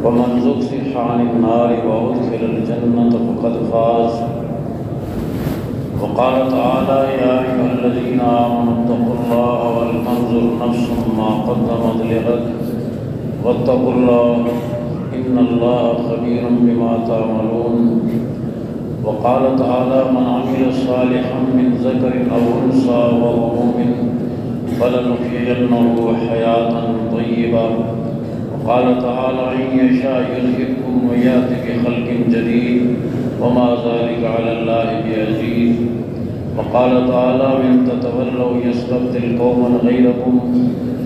ومن زحزح عن النار وأدخل الجنة فقد فاز. وقال تعالى يا أيها الذين آمنوا اتقوا الله ولتنظر نفس ما قدمت لغد واتقوا الله إن الله خبير بما تعملون. وقال تعالى من عمل صالحا من ذكر أو أنثى وهو مؤمن فلنحيينه حياة طيبة. وقال تعالى إن يشاء يذهبكم ويأتي بخلق جديد وما ذلك على الله بعزيز. وقال تعالى إن تتولوا يستبدل قوما غيركم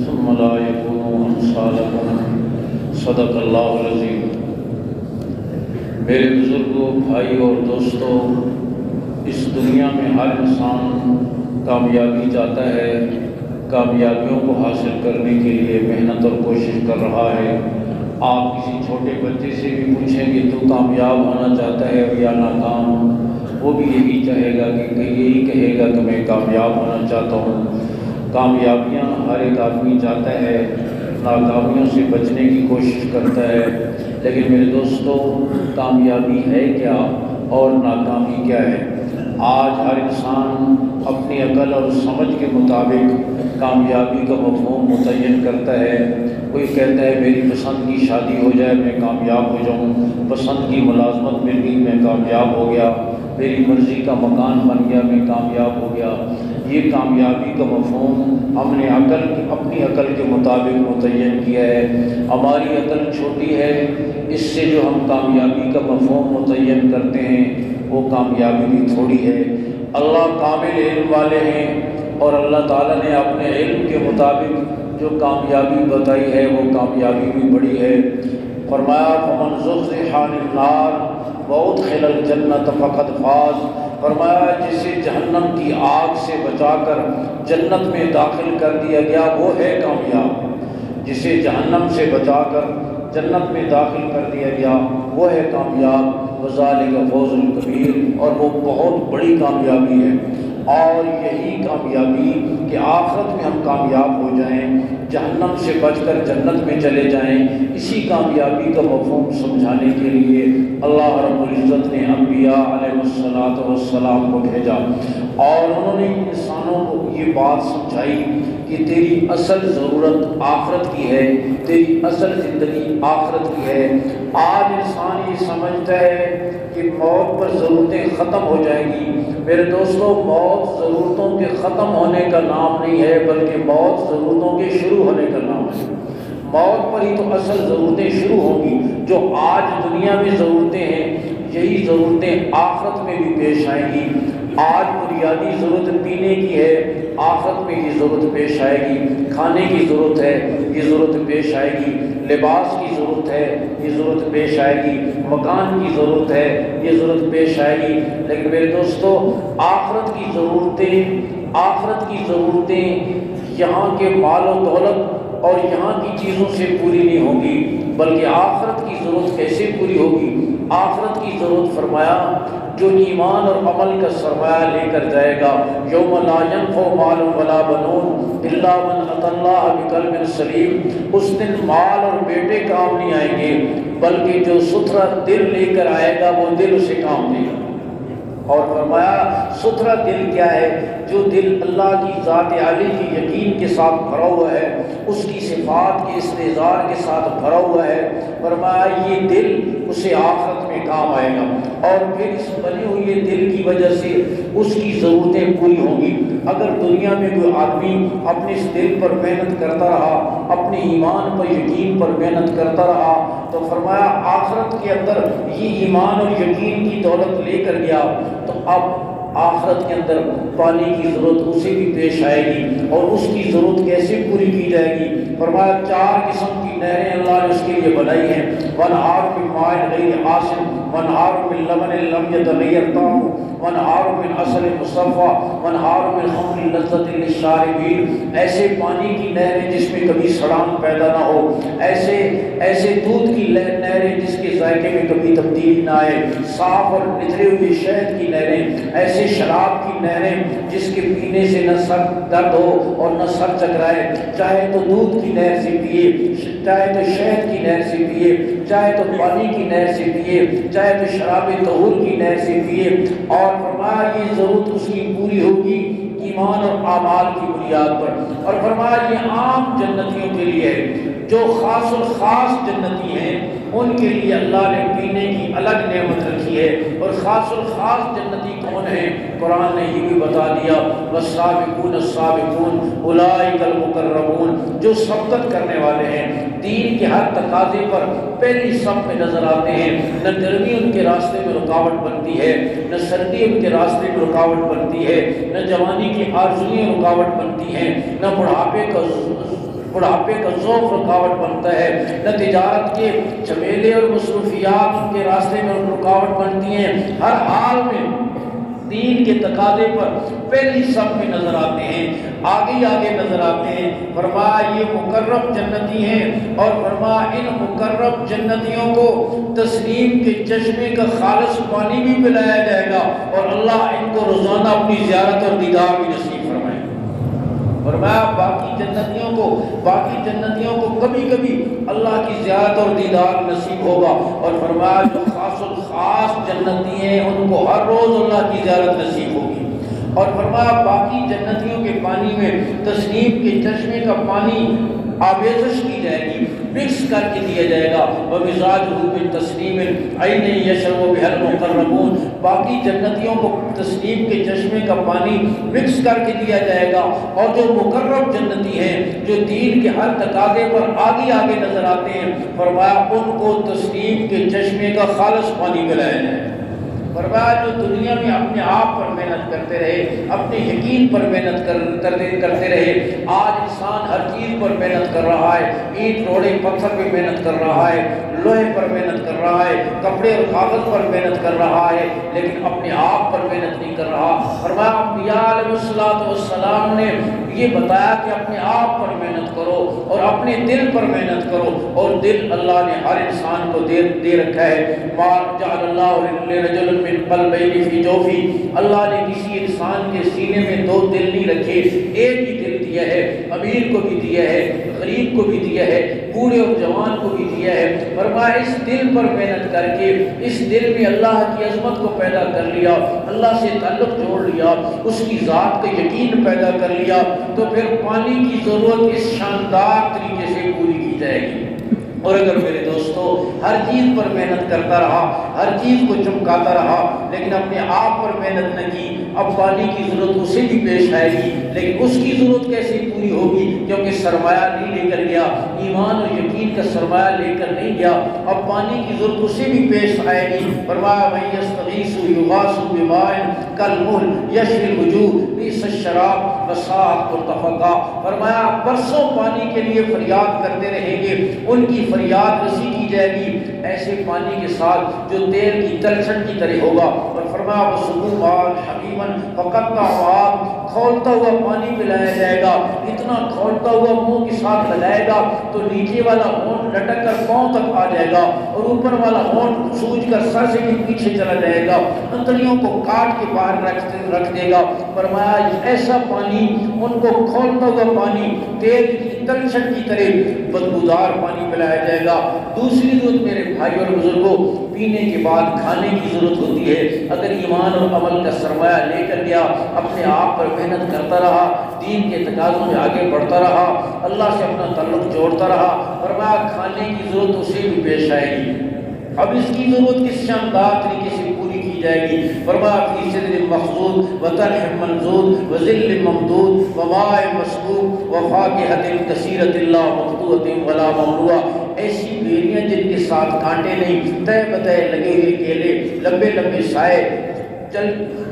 ثم لا يكونوا أمثالكم. صدق اللہ العظیم. میرے بزرگوں، بھائی اور دوستوں، اس دنیا میں ہر انسان کامیابی چاہتا ہے، کامیابیوں کو حاصل کرنے کے لیے محنت اور کوشش کر رہا ہے. آپ کسی چھوٹے بچے سے بھی پوچھیں گے تو کامیاب ہونا چاہتا ہے یا ناکام، وہ بھی یہی چاہے گا کہ یہی کہے گا کہ میں کامیاب ہونا چاہتا ہوں. کامیابیاں ہر ایک آدمی چاہتا ہے، ناکامیوں سے بچنے کی کوشش کرتا ہے. لیکن میرے دوستو، کامیابی ہے کیا اور ناکامی کیا ہے؟ آج ہر انسان اپنی عقل اور سمجھ کے مطابق کامیابی کا مفہوم متعین کرتا ہے. کوئی کہتا ہے میری پسند کی شادی ہو جائے میں کامیاب ہو جاؤں، پسند کی ملازمت مل گئی میں کامیاب ہو گیا، میری مرضی کا مکان بن گیا میں کامیاب ہو گیا. یہ کامیابی کا مفہوم ہم نے اپنی عقل کے مطابق متعین کیا ہے. ہماری عقل چھوٹی ہے، اس سے جو ہم کامیابی کا مفہوم متعین کرتے ہیں وہ کامیابی بھی تھوڑی ہے. اللہ کامل علم والے ہیں اور اللہ تعالیٰ نے اپنے علم کے مطابق جو کامیابی بتائی ہے وہ کامیابی بھی بڑی ہے. فرمایا فمن زحزح عن النار وادخل الجنة فقد فاز. فرمایا جسے جہنم کی آگ سے بچا کر جنت میں داخل کر دیا گیا وہ ہے کامیاب. جسے جہنم سے بچا کر جنت میں داخل کر دیا گیا وہ ہے کامیاب. وذالک فوز الکبیر، اور وہ بہت بڑی کامیابی ہے. اور یہی کامیابی کہ آخرت میں ہم کامیاب ہو جائیں، جہنم سے بچ کر جنت میں چلے جائیں، اسی کامیابی کا مفہوم سمجھانے کے لیے اللہ رب العزت نے انبیاء علیہ السلام کو بھیجا. اور انہوں نے انسانوں کو یہ بات سمجھائی کہ تیری اصل ضرورت آخرت کی ہے، تیری اصل زندگی آخرت کی ہے. آج انسان یہ سمجھتا ہے کہ موت پر ضرورتیں ختم ہو جائیں گی. میرے دوستوں، موت ضرورتوں کے ختم ہونے کا نام نہیں ہے، بلکہ موت ضرورتوں کے شروع ہونے کا نام ہے. موت پر ہی تو اصل ضرورتیں شروع ہوں گی. جو آج دنیا میں ضرورتیں ہیں یہی ضرورتیں آخرت میں بھی پیش آئیں گی. آج بنیادی ضرورت پینے کی ہے، آخرت میں یہ ضرورت پیش آئے گی. کھانے کی ضرورت ہے، یہ ضرورت پیش آئے گی. لباس کی ضرورت ہے، یہ ضرورت پیش آئے گی. مکان کی ضرورت ہے، یہ ضرورت پیش آئے گی. لیکن میرے دوستو، آخرت کی ضرورتیں یہاں کے مال و دولت اور یہاں کی چیزوں سے پوری نہیں ہوگی، بلکہ آخرت کی ضرورت کیسے پوری ہوگی؟ آخرت کی ضرورت فرمایا جو ایمان اور عمل کا سرمایہ لے کر جائے گا. یوم لا ينفع مال ولا بنون الا من اتى الله بقلب سلیم. اس دن مال اور بیٹے کام نہیں آئیں گے، بلکہ جو ستھرا دل لے کر آئے گا وہ دل اسے کام دے گا. اور فرمایا ستھرا دل کیا ہے؟ جو دل اللہ کی ذات عالی کی یقین کے ساتھ بھرا ہوا ہے، اس کی صفات کے استحضار کے ساتھ بھرا ہوا ہے. فرمایا یہ دل اسے آخرت میں کام آئے گا. اور پھر اس بنی ہوئی دل کی وجہ سے اس کی ضرورتیں پوری ہوں گی. اگر دنیا میں کوئی آدمی اپنے اس دل پر محنت کرتا رہا، اپنے ایمان پر یقین پر محنت کرتا رہا، تو فرمایا آخرت کے اندر یہ ایمان اور یقین کی دولت لے کر گیا تو اب آخرت کے اندر پانی کی ضرورت اسے بھی پیش آئے گی. اور اس کی ضرورت کیسے پوری کی جائے گی؟ فرمایا 4 قسم کی نہریں اللہ نے اس کے لیے بنائی ہیں. وَانْهَارٌ مِّن مَّاءٍ غَيْرِ آسِنٍ وَانْهَارٌ مِّن لَبَنٍ لَّمْ يَتَغَيَّرْ طَعْمُهُ وَانْهَارٌ مِّن عَسَلٍ مُّصَفًّى وَانْهَارٌ مِّن خَمْرٍ لَذَّةٍ لِّلشَّارِبِينَ. ایسے پانی کی نہریں جس میں کبھی سڑان پیدا نہ ہو، ایسے دودھ کی نہریں جس کے ذائقے میں کبھی تبدیلی نہ آئے، صاف اور نتھرے ہوئے شہد کی نہریں، ایسے شراب کی نہریں جس کے پینے سے نہ سر درد ہو اور نہ سر چکرائے، چاہے تو دودھ کی نہر سے پیے، چاہے تو شہد کی نہر سے پیے، چاہے تو پانی کی نہر سے پیے، چاہے تو شراب طہور کی نہر سے پیے۔ اور فرمایا یہ ضرورت اس کی پوری ہوگی ایمان اور اعمال کی بنیاد پر۔ اور فرمایا یہ عام جنتیوں کے لیے ہے، جو خاص الخاص جنتی ہیں ان کے لیے اللہ نے پینے کی الگ نعمت رکھی ہے۔ اور خاص الخاص جنتی کون ہیں؟ قرآن نے یہ بھی بتا دیا، والسابقون السابقون اولئک المقربون، جو سبقت کرنے والے ہیں، دین کے ہر تقاضے پر پہلی صف میں نظر آتے ہیں۔ نہ گرمی ان کے راستے میں رکاوٹ بنتی ہے، نہ سردی ان کے راستے میں رکاوٹ بنتی ہے، نہ جوانی کی آرزویں رکاوٹ بنتی ہیں، نہ بڑھاپے کا ذوق رکاوٹ بنتا ہے، نہ تجارت کے جھمیلے اور مصروفیات ان کے راستے میں رکاوٹ بنتی ہیں۔ ہر حال میں دین کے تقاضے پر پہلی صف میں نظر آتے ہیں، آگے نظر آتے ہیں۔ فرمایا یہ مقرب جنتی ہیں، اور فرمایا ان مقرب جنتیوں کو تسنیم کے چشمے کا خالص پانی بھی پلایا جائے گا، اور اللہ ان کو روزانہ اپنی زیارت اور دیدار بھی نصیب فرمائے۔ فرمایا باقی جنتیوں کو کبھی کبھی اللہ کی زیارت اور دیدار نصیب ہوگا، اور فرمایا جو خاص الخاص جنتی ہیں ان کو ہر روز اللہ کی زیارت نصیب ہوگی۔ اور فرمایا باقی جنتیوں کے پانی میں تسنیم کے چشمے کا پانی آمیزش کی جائے گی، مکس کر کے دیا جائے گا۔ وَمِزَاجُهُ مِن تَسْنِیمٍ عَيْنٍ يَشْرَبُ بِهَا الْمُقَرَّبُونَ، باقی جنتیوں کو تسنیم کے چشمے کا پانی مکس کر کے دیا جائے گا۔ اور جو مقرب جنتی ہیں، جو دین کے ہر تقاضے پر آگے نظر آتے ہیں، فرمایا ان کو تسنیم کے چشمے کا خالص پانی پلایا جائے گا۔ فرمایا جو دنیا میں اپنے آپ پر محنت کرتے رہے، اپنے یقین پر محنت کرتے رہے، آج انسان ہر چیز پر محنت کر رہا ہے، اینٹ روڑے پتھر پہ محنت کر رہا ہے، لوہے پر محنت کر رہا ہے، کپڑے اور کاغذ پر محنت کر رہا ہے، لیکن اپنے آپ پر محنت نہیں کر رہا۔ فرمایا انبیاء علیہ السلام نے یہ بتایا کہ اپنے آپ پر محنت کرو اور اپنے دل پر محنت کرو، اور دل اللہ نے ہر انسان کو دے رکھا ہے۔ ما جعل اللہ لرجل من قلبین فی جوفی، اللہ نے کسی انسان کے سینے میں دو دل نہیں رکھے، ایک ہی دل دیا ہے۔ امیر کو بھی دیا ہے، غریب کو بھی دیا ہے، بوڑھے اور جوان کو بھی دیا ہے۔ فرمایا اس دل پر محنت کر کے اس دل میں اللہ کی عظمت کو پیدا کر لیا، اللہ سے تعلق جوڑ لیا، اس کی ذات کا یقین پیدا کر لیا، تو پھر پانی کی ضرورت اس شاندار طریقے سے پوری کی جائے گی۔ اور اگر میرے دوستو ہر چیز پر محنت کرتا رہا، ہر چیز کو چمکاتا رہا، لیکن اپنے آپ پر محنت نہ کی، اب پانی کی ضرورت اسے بھی پیش آئے گی، لیکن اس کی ضرورت کیسے پوری ہوگی؟ کیونکہ سرمایہ نہیں لے کر گیا، ایمان اور یقین کا سرمایہ لے کر نہیں گیا، اب پانی کی ضرورت اسے بھی پیش آئے گی۔ فرمایا مَن یستغیث یغاث بماء کالمہل یشوی الوجوہ بئس الشراب وساءت مرتفقا۔ فرمایا برسوں پانی کے لیے فریاد کرتے رہیں گے، ان کی فریاد رسی کی جائے گی ایسے پانی کے ساتھ جو تیل کی تلچھٹ کی طرح ہوگا۔ اور فرمایا وَسُقُوا مَاءً حَمِیمًا فَقَطَّعَ أَمْعَاءَهُمْ، کھولتا ہوا پانی پلایا جائے گا، اتنا کھولتا ہوا منہ کے ساتھ لگائے گا تو نیچے والا ہونٹ لٹک کر پاؤں تک آ جائے گا، اور اوپر والا ہونٹ سوج کر سر سے بھی پیچھے چلا جائے گا، انتڑیوں کو کاٹ کے باہر رکھ دے گا۔ فرمایا ایسا پانی، ان کو کھولتا ہوا پانی، تیل کی تلچھٹ کی طرح بدبودار پانی پلایا جائے گا۔ دوسری ضرورت میرے بھائی اور بزرگوں، پینے کے بعد کھانے کی ضرورت ہوتی ہے۔ اگر ایمان اور عمل کا سرمایہ لے کر گیا، اپنے آپ پر محنت کرتا رہا، دین کے تقاضوں میں آگے بڑھتا رہا، اللہ سے اپنا تعلق جوڑتا رہا، فرمایا کھانے کی ضرورت اسے بھی پیش آئے گی۔ اب اس کی ضرورت کس شاندار طریقے سے پوری کی جائے گی؟ فرمایا فی سدر مخضود وطلح منضود وظل ممدود وماء مسکوب وفاکہۃ کثیرۃ لا مقطوعۃ ولا ممنوعہ، ایسی بیریاں جن کے ساتھ کانٹے نہیں، تہ بتہ لگے ہوئے کیلے، لمبے لمبے سائے،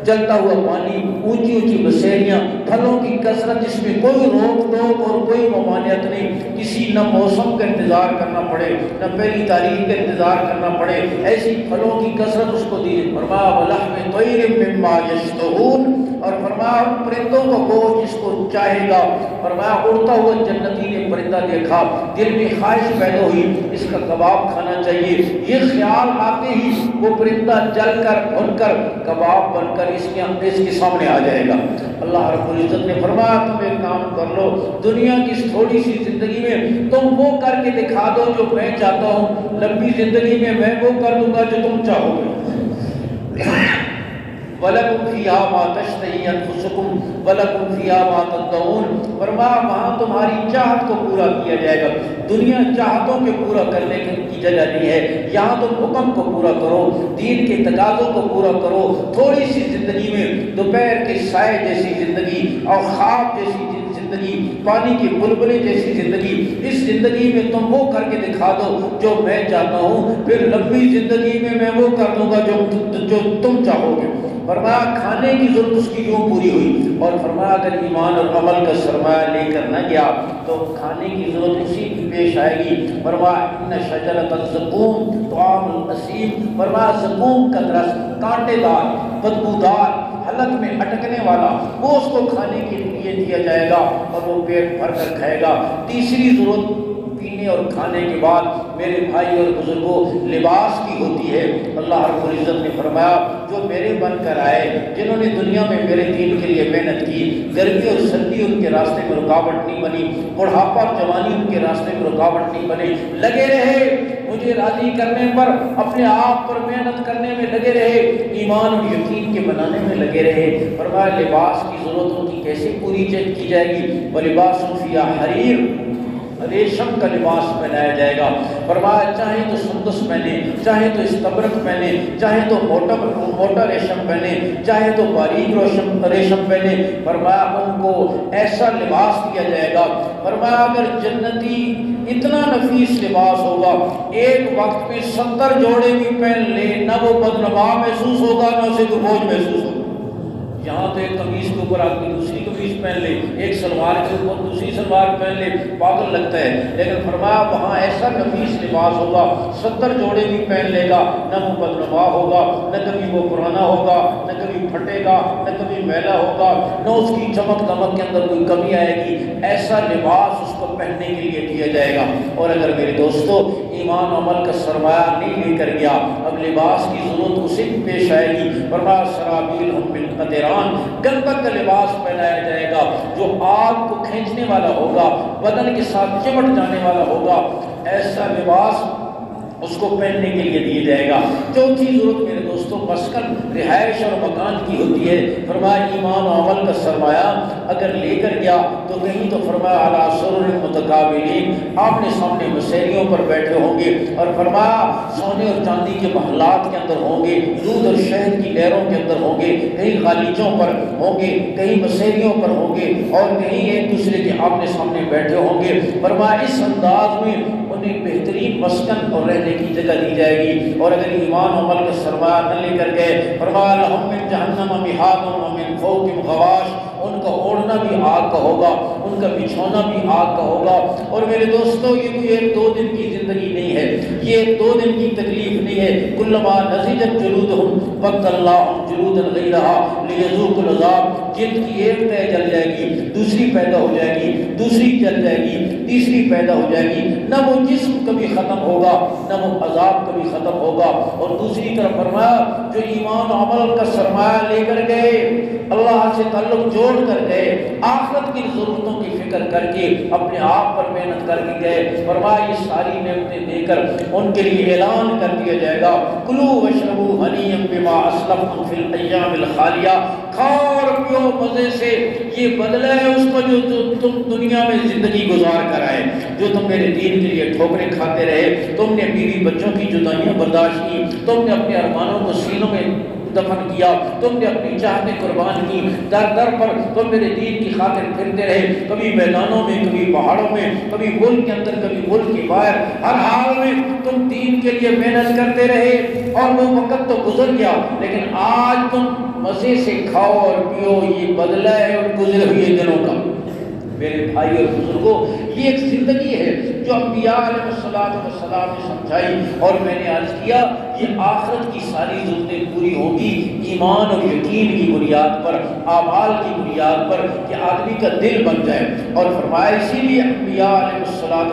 جلتا ہوا پانی، اونچی اونچی بسیریاں، پھلوں کی کثرت جس میں کوئی روک ٹوک اور کوئی ممانعت نہیں، کسی نہ موسم کا انتظار کرنا پڑے نہ پہلی تاریخ کا انتظار کرنا پڑے، ایسی پھلوں کی کثرت اس کو دی۔ فرمایا وَلَحْمِ طَيْرٍ مِّمَّا يَشْتَهُونَ، اور فرمایا ان پرندوں کو گوشت جس کو چاہے گا، فرمایا اڑتا ہوا جنتی نے پرندہ دیکھا، دل میں خواہش پیدا ہوئی اس کا کباب کھانا چاہیے، یہ خیال آتے ہی وہ پرندہ جل کر بھن کر کباب بن کر اس کے سامنے آ جائے گا۔ اللہ رب العزت نے فرمایا تم ایک کام کر لو، دنیا کی اس تھوڑی سی زندگی میں تم وہ کر کے دکھا دو جو میں چاہتا ہوں، لمبی زندگی میں وہ کر دوں گا جو تم چاہو گے۔ وَلَكُمْ فِيهَا مَا تَشْتَهِي أَنفُسُكُمْ وَلَكُمْ فِيهَا مَا تَدَّعُونَ، فرمایا وہاں تمہاری چاہت کو پورا کیا جائے گا۔ دنیا چاہتوں کے پورا کرنے کی جگہ نہیں ہے، یہاں تم حکم کو پورا کرو، دین کے تقاضوں کو پورا کرو۔ تھوڑی سی زندگی میں دوپہر کے سائے جیسی زندگی اور خواب جیسی زندگی، پانی کی بلبلے جیسی زندگی، اس زندگی میں تم وہ کر کے دکھا دو جو میں چاہتا ہوں، پھر لمبی زندگی میں وہ کر دوں گا جو تم چاہو گے۔ فرمایا کھانے کی ضرورت اس کی یوں پوری ہوئی، اور فرمایا اگر ایمان اور عمل کا سرمایہ لے کر نہ گیا تو کھانے کی ضرورت اسی کی پیش آئے گی۔ فرمایا ان شجرۃ الزقوم طعام الاسیم، فرمایا زقوم کا درخت کانٹے دار، بدبودار، حلق میں اٹکنے والا، وہ اس کو کھانے کے لیے دیا جائے گا اور وہ پیٹ بھر کر کھائے گا۔ تیسری ضرورت پینے اور کھانے کے بعد میرے بھائی اور بزرگوں لباس کی ہوتی ہے۔ اللہ رب العزت نے فرمایا جو میرے بن کر آئے، جنہوں نے دنیا میں میرے دین کے لیے محنت کی، گرمی اور سردی ان کے راستے میں رکاوٹ نہیں بنی، بڑھاپا اور جوانی ان کے راستے میں رکاوٹ نہیں بنی، لگے رہے مجھے راضی کرنے پر، اپنے آپ پر محنت کرنے میں لگے رہے، ایمان اور یقین کے بنانے میں لگے رہے۔ فرمایا لباس کی ضرورتوں کی کیسے پوری کی جائے گی؟ وَلِبَاسٌ فِيهَا حَرِيرٌ، ریشم کا لباس پہنایا جائے گا۔ فرمایا چاہے تو سندس پہنے، چاہے تو استبرق پہنے، چاہے تو موٹا ریشم پہنے، چاہے تو باریک ریشم پہنے، فرمایا ان کو ایسا لباس دیا جائے گا۔ فرمایا اگر جنتی اتنا نفیس لباس ہوگا، ایک وقت میں 70 جوڑے بھی پہن لے، نہ وہ بدنما محسوس ہوگا نہ اسے کوئی بوجھ محسوس ہوگا۔ یہاں تو ایک قمیض کے اوپر آدمی دوسری قمیض پہن لے، ایک سلوار کے اوپر دوسری سلوار پہن لے، پاگل لگتا ہے، لیکن فرمایا وہاں ایسا نفیس لباس ہوگا 70 جوڑے بھی پہن لے گا، نہ وہ بدنما ہوگا، نہ کبھی وہ پرانا ہوگا، نہ کبھی پھٹے گا، نہ کبھی میلا ہوگا، نہ اس کی چمک دمک کے اندر کوئی کمی آئے گی۔ ایسا لباس اس کو پہننے کے لیے دیا جائے گا۔ اور اگر میرے دوستو ایمان و عمل کا سرمایہ نہیں لے کر گیا، اب لباس کی ضرورت اسے پیش آئے گی۔ فرمایا سرابیلہم من قطران، گندک کا لباس پہنایا جائے گا جو آگ کو کھینچنے والا ہوگا، بدن کے ساتھ چمٹ جانے والا ہوگا، ایسا لباس اس کو پہننے کے لیے دیا جائے گا۔ چوتھی ضرورت میرے دوستوں مسکن، رہائش اور مکان کی ہوتی ہے۔ فرمایا ایمان و عمل کا سرمایہ اگر لے کر گیا تو کہیں تو فرمایا علی سرر متقابلین، آمنے سامنے مسیریوں پر بیٹھے ہوں گے، اور فرمایا سونے اور چاندی کے محلات کے اندر ہوں گے، دودھ اور شہد کی لہروں کے اندر ہوں گے، کہیں غالیچوں پر ہوں گے، کہیں مسیریوں پر ہوں گے، اور کہیں ایک دوسرے کے آمنے سامنے بیٹھے ہوں گے۔ فرمایا اس انداز میں انہیں بہترین مسکن اور رہنے کی جگہ دی جائے گی۔ اور اگر ایمان و عمل کا سرمایہ نہ لے کر گئے، فرمایا لہم من جہنم مہاد ومن فوقہم غواش، ان کا اوڑھنا بھی آگ کا ہوگا، ان کا بچھونا بھی آگ کا ہوگا۔ اور میرے دوستو یہ کوئی 1-2 دن کی زندگی نہیں ہے، یہ 1-2 دن کی تکلیف نہیں ہے۔ کلما نضجت جلودہم بدلناہم جلودا غیرہا لیذوقوا العذاب، جلد کی ایک تہہ جل جائے گی، دوسری پیدا ہو جائے گی، دوسری جل جائے گی، تیسری پیدا ہو جائے گی، نہ وہ جسم کبھی ختم ہوگا نہ وہ عذاب کبھی ختم ہوگا۔ اور دوسری طرف فرمایا جو ایمان و عمل کا سرمایہ لے کر گئے، اللہ سے تعلق جوڑ کر گئے، آخرت کی ضرورتوں کی فکر کر کے اپنے آپ پر محنت کر کے گئے، فرمایا یہ ساری نعمتیں دے کر ان کے لیے اعلان کر دیا جائے گا کلوا واشربوا ہنیئا بما اسلفتم فی الایام الخالیہ، کھاؤ اور پیو مزے سے، یہ بدلہ ہے اس کو جو تم دنیا میں زندگی گزار کر آئے، جو تم میرے دین کے لیے ٹھوکریں کھاتے رہے، تم نے بیوی بچوں کی جدائیاں برداشت کی، تم نے اپنے ارمانوں کو سینوں میں دفن کیا، تم نے اپنی چاہتیں قربان کی، در در پر تم میرے دین کی خاطر پھرتے رہے، کبھی میدانوں میں، کبھی پہاڑوں میں، کبھی ملک کے اندر، کبھی ملک کے باہر، ہر حال میں تم دین کے لیے محنت کرتے رہے، اور وہ وقت تو گزر گیا، لیکن آج تم مزے سے کھاؤ اور پیو، یہ بدلہ ہے ان گزرے ہوئے دنوں کا۔ میرے بھائی اور بزرگوں یہ ایک زندگی ہے جو انبیاء علیہ السلام نے سمجھائی، اور میں نے عرض کیا یہ آخرت کی ساری ضرورتیں پوری ہوگی ایمان اور یقین کی بنیاد پر، اعمال کی بنیاد پر، کہ آدمی کا دل بن جائے۔ اور فرمایا اسی لیے انبیاء علیہ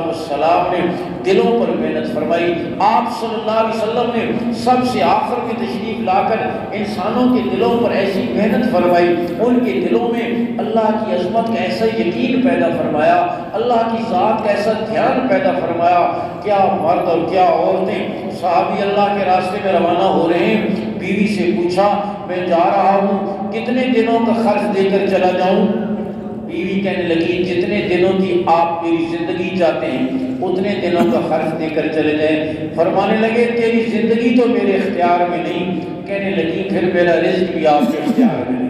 السلام نے دلوں پر محنت فرمائی۔ آپ صلی اللہ علیہ وسلم نے سب سے آخر میں تشریف لا کر انسانوں کے دلوں پر ایسی محنت فرمائی، ان کے دلوں میں اللہ کی عظمت کا ایسا یقین پیدا فرمایا، اللہ کی ذات کا ایسا دھیان پیدا فرمایا۔ کیا مرد اور کیا عورتیں صحابی اللہ کے راستے میں روانہ ہو رہے ہیں، بیوی سے پوچھا میں جا رہا ہوں کتنے دنوں کا خرچ دے کر چلا جاؤں؟ بیوی کہنے لگی جتنے دنوں کی آپ میری زندگی چاہتے ہیں اتنے دنوں کا خرچ دے کر چلے جائیں۔ فرمانے لگے تیری زندگی تو میرے اختیار میں نہیں۔ کہنے لگی پھر میرا رزق بھی آپ کے اختیار میں نہیں،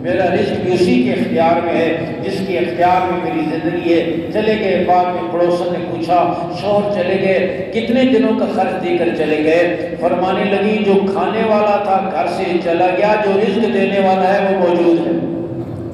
میرا رزق بھی اسی کے اختیار میں ہے جس کے اختیار میں میری زندگی ہے۔ چلے گئے، بعد میں پڑوسن نے پوچھا شوہر چلے گئے کتنے دنوں کا خرچ دے کر چلے گئے؟ فرمانے لگی جو کھانے والا تھا گھر سے چلا گیا، جو رزق دینے والا ہے وہ موجود ہے۔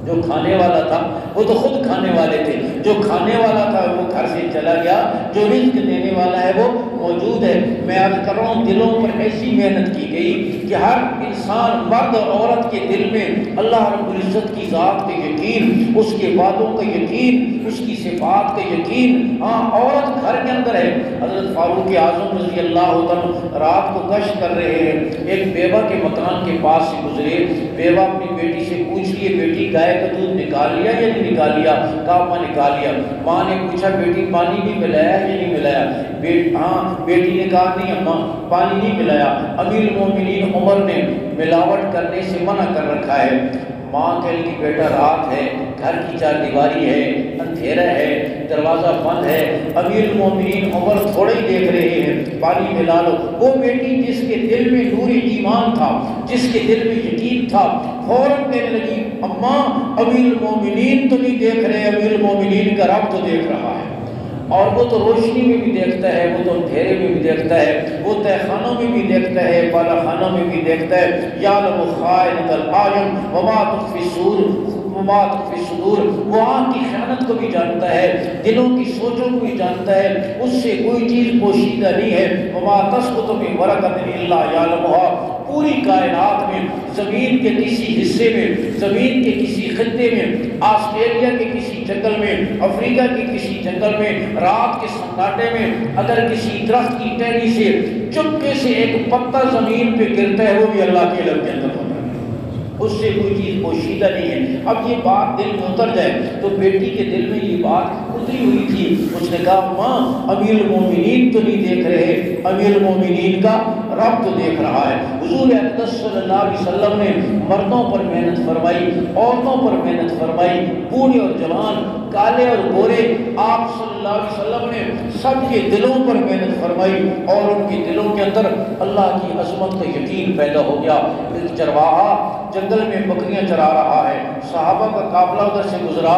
جو کھانے والا تھا وہ تو خود کھانے والے تھے، جو کھانے والا تھا وہ گھر سے چلا گیا، جو رزق دینے والا ہے وہ موجود ہے۔ میں عرض کر رہا ہوں دلوں پر ایسی محنت کی گئی کہ ہر انسان مرد اور عورت کے دل میں اللہ رب العزت کی ذات کا یقین، اس کے وعدوں کا یقین، اس کی صفات کا یقین۔ ہاں عورت گھر کے اندر ہے۔ حضرت فاروق اعظم رضی اللہ عنہ رات کو گشت کر رہے ہیں، ایک بیوہ کے مکان کے پاس سے گزرے۔ بیوہ اپنی بیٹی سے پوچھ لیے بیٹی گائے کا دودھ نکال لیا یا نہیں نکال لیا؟ کہا ماں نکال لیا۔ ماں نے پوچھا بیٹی پانی بھی ملایا یا نہیں ملایا؟ ہاں بیٹی نے کہا نہیں اماں پانی نہیں ملایا۔ امیر المومنین عمر نے ملاوٹ کرنے سے منع کر رکھا ہے۔ ماں کہے کہ بیٹا رات ہے، گھر کی چار دیواری ہے، اندھیرا ہے، دروازہ بند ہے، امیر المومنین عمر تھوڑے ہی دیکھ رہے ہیں، پانی ملا لو۔ وہ بیٹی جس کے دل میں نور ایمان تھا، جس کے دل میں یقین تھا، فوراً کہنے لگی اماں امیر المومنین تو نہیں دیکھ رہے، امیر المومنین کا رب تو دیکھ رہا ہے، اور وہ تو روشنی میں بھی دیکھتا ہے، وہ تو اندھیرے میں بھی دیکھتا ہے، وہ تہ خانوں میں بھی دیکھتا ہے، بالا خانوں میں بھی دیکھتا ہے۔ یعلم خائنۃ الاعین وما تخفی الصدور، وہ آنکھ کی خیانت کو بھی جانتا ہے، دلوں کی سوچوں کو بھی جانتا ہے، اس سے کوئی چیز پوشیدہ نہیں ہے۔ وما تسقط من ورقۃ الا یعلمها، پوری کائنات میں، زمین کے کسی حصے میں، زمین کے کسی خطے میں، آسٹریلیا کے کسی جنگل میں، افریقہ کے کسی جنگل میں، رات کے سناٹے میں اگر کسی درخت کی ٹہنی سے چپکے سے ایک پتا زمین پہ گرتا ہے وہ بھی اللہ کے علم کے اندر ہوتا ہے، اس سے کوئی چیز پوشیدہ نہیں ہے۔ اب یہ بات دل میں اتر جائے تو بیٹی کے دل میں یہ بات اتری ہوئی تھی، اس نے کہا ماں امیر المومنین تو نہیں دیکھ رہے، امیر المومنین کا رب تو دیکھ رہا ہے۔ حضور اقدس صلی اللہ علیہ وسلم نے مردوں پر محنت فرمائی، عورتوں پر محنت فرمائی، بوڑھے اور جوان، کالے اور گورے، آپ صلی اللہ علیہ وسلم نے سب کے دلوں پر محنت فرمائی، اور ان کے دلوں کے اندر اللہ کی عظمت کا یقین پیدا ہو گیا۔ ایک چرواہا جنگل میں بکریاں چرا رہا ہے، صحابہ کا قافلہ ادھر سے گزرا،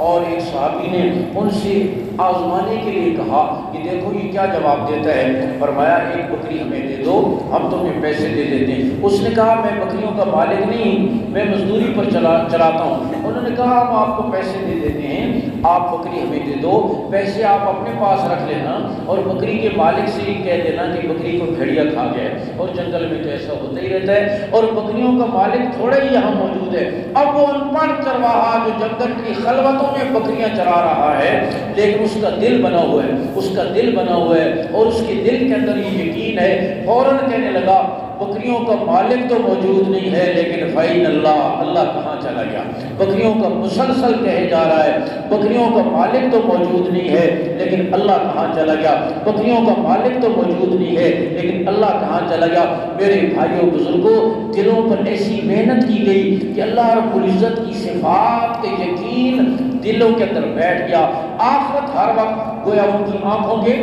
اور ایک صحابی نے ان سے آزمانے کے لیے کہا کہ دیکھو یہ کیا جواب دیتا ہے۔ فرمایا ایک بکری ہمیں دے دو، ہم تمہیں پیسے دے دیتے ہیں۔ اس نے کہا میں بکریوں کا مالک نہیں، میں مزدوری پر چلاتا ہوں۔ انہوں نے کہا ہم آپ کو پیسے دے دیتے ہیں، آپ بکری ہمیں دے دو، پیسے آپ اپنے پاس رکھ لینا، اور بکری کے مالک سے ہی کہہ دینا کہ بکری کو بھیڑیا کھا گیا ہے، اور جنگل میں تو ایسا ہوتا ہی رہتا ہے، اور بکریوں کا مالک تھوڑا ہی یہاں موجود ہے۔ اب وہ ان پڑھ چرواہا جو جنگل کی خلوتوں میں بکریاں چرا رہا ہے، لیکن اس کا دل بنا ہوا ہے، اس کا دل بنا ہوا ہے، اور اس کے دل کے اندر یہ یقین ہے، فوراً کہنے لگا بکریوں کا مالک تو موجود نہیں ہے، لیکن فَإِنَّ اللَّهَ، اللہ کہاں چلا گیا؟ بکریوں کا مسلسل کہے جا رہا ہے بکریوں کا مالک تو موجود نہیں ہے، لیکن اللہ کہاں چلا گیا؟ بکریوں کا مالک تو موجود نہیں ہے، لیکن اللہ کہاں چلا گیا؟ میرے بھائیوں بزرگوں، دلوں پر ایسی محنت کی گئی کہ اللہ رب العزت کی صفات کا یقین دلوں کے اندر بیٹھ گیا۔ آخرت ہر وقت گویا ان کی آنکھوں کے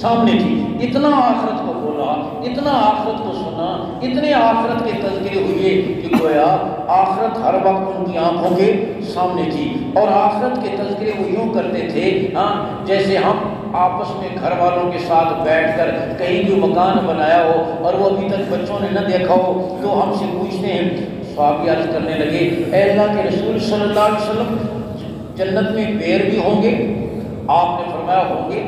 سامنے تھی، اتنا آخرت کو بولا، اتنا آخرت کو سنا، اتنے آخرت کے تذکرے ہوئے کہ گویا آخرت ہر وقت ان کی آنکھوں کے سامنے تھی۔ اور آخرت کے تذکرے وہ یوں کرتے تھے جیسے ہم آپس میں گھر والوں کے ساتھ بیٹھ کر کہیں بھی مکان بنایا ہو اور وہ ابھی تک بچوں نے نہ دیکھا ہو تو ہم سے پوچھتے ہیں، صحابی عرض کرنے لگے اے اللہ کے رسول صلی اللہ علیہ وسلم، جنت میں پیر بھی ہوں گے؟ آپ نے فرمایا ہوں گے؟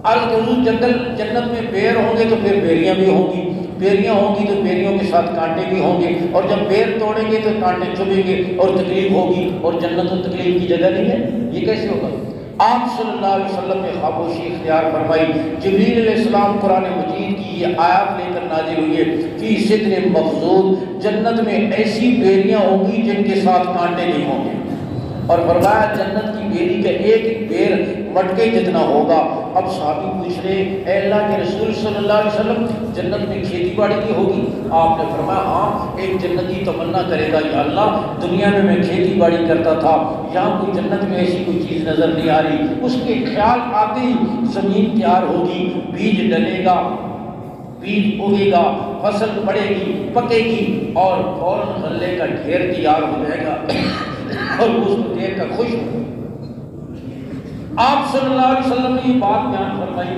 عرض حضور جنت میں بیر ہوں گے تو پھر بیریاں بھی ہوں گی، بیریاں ہوں گی تو بیریوں کے ساتھ کانٹے بھی ہوں گے، اور جب بیر توڑیں گے تو کانٹے چبھیں گے اور تکلیف ہوگی، اور جنت تو تکلیف کی جگہ نہیں ہے، یہ کیسے ہوگا؟ آپ صلی اللہ علیہ وسلم نے خاموشی اختیار فرمائی۔ جبریل علیہ السلام قرآن مجید کی یہ آیات لے کر نازل ہوئی ہے، فی سدر مخضود، جنت میں ایسی بیریاں ہوں گی جن کے ساتھ کانٹے نہیں ہوں گے، اور فرمایا جنت کی بیری کا ایک ایک بیر مٹکے جتنا ہوگا۔ اب صحابی پوچھ رہے اے اللہ کے رسول صلی اللہ علیہ وسلم جنت میں کھیتی باڑی کی ہوگی؟ آپ نے فرمایا ہاں، ایک جنتی تمنا کرے گا یا اللہ دنیا میں کھیتی باڑی کرتا تھا، یہاں کوئی جنت میں ایسی کوئی چیز نظر نہیں آ رہی، اس کے خیال آتے ہی زمین تیار ہوگی، بیج ڈلے گا، بیج اگے گا، فصل بڑھے گی، پکے گی، اور فوراً غلے کا ڈھیر تیار ہو جائے گا اور اس کو دیکھ کر خوش ہو۔ آپ صلی اللہ علیہ وسلم نے یہ بات بیان فرمائی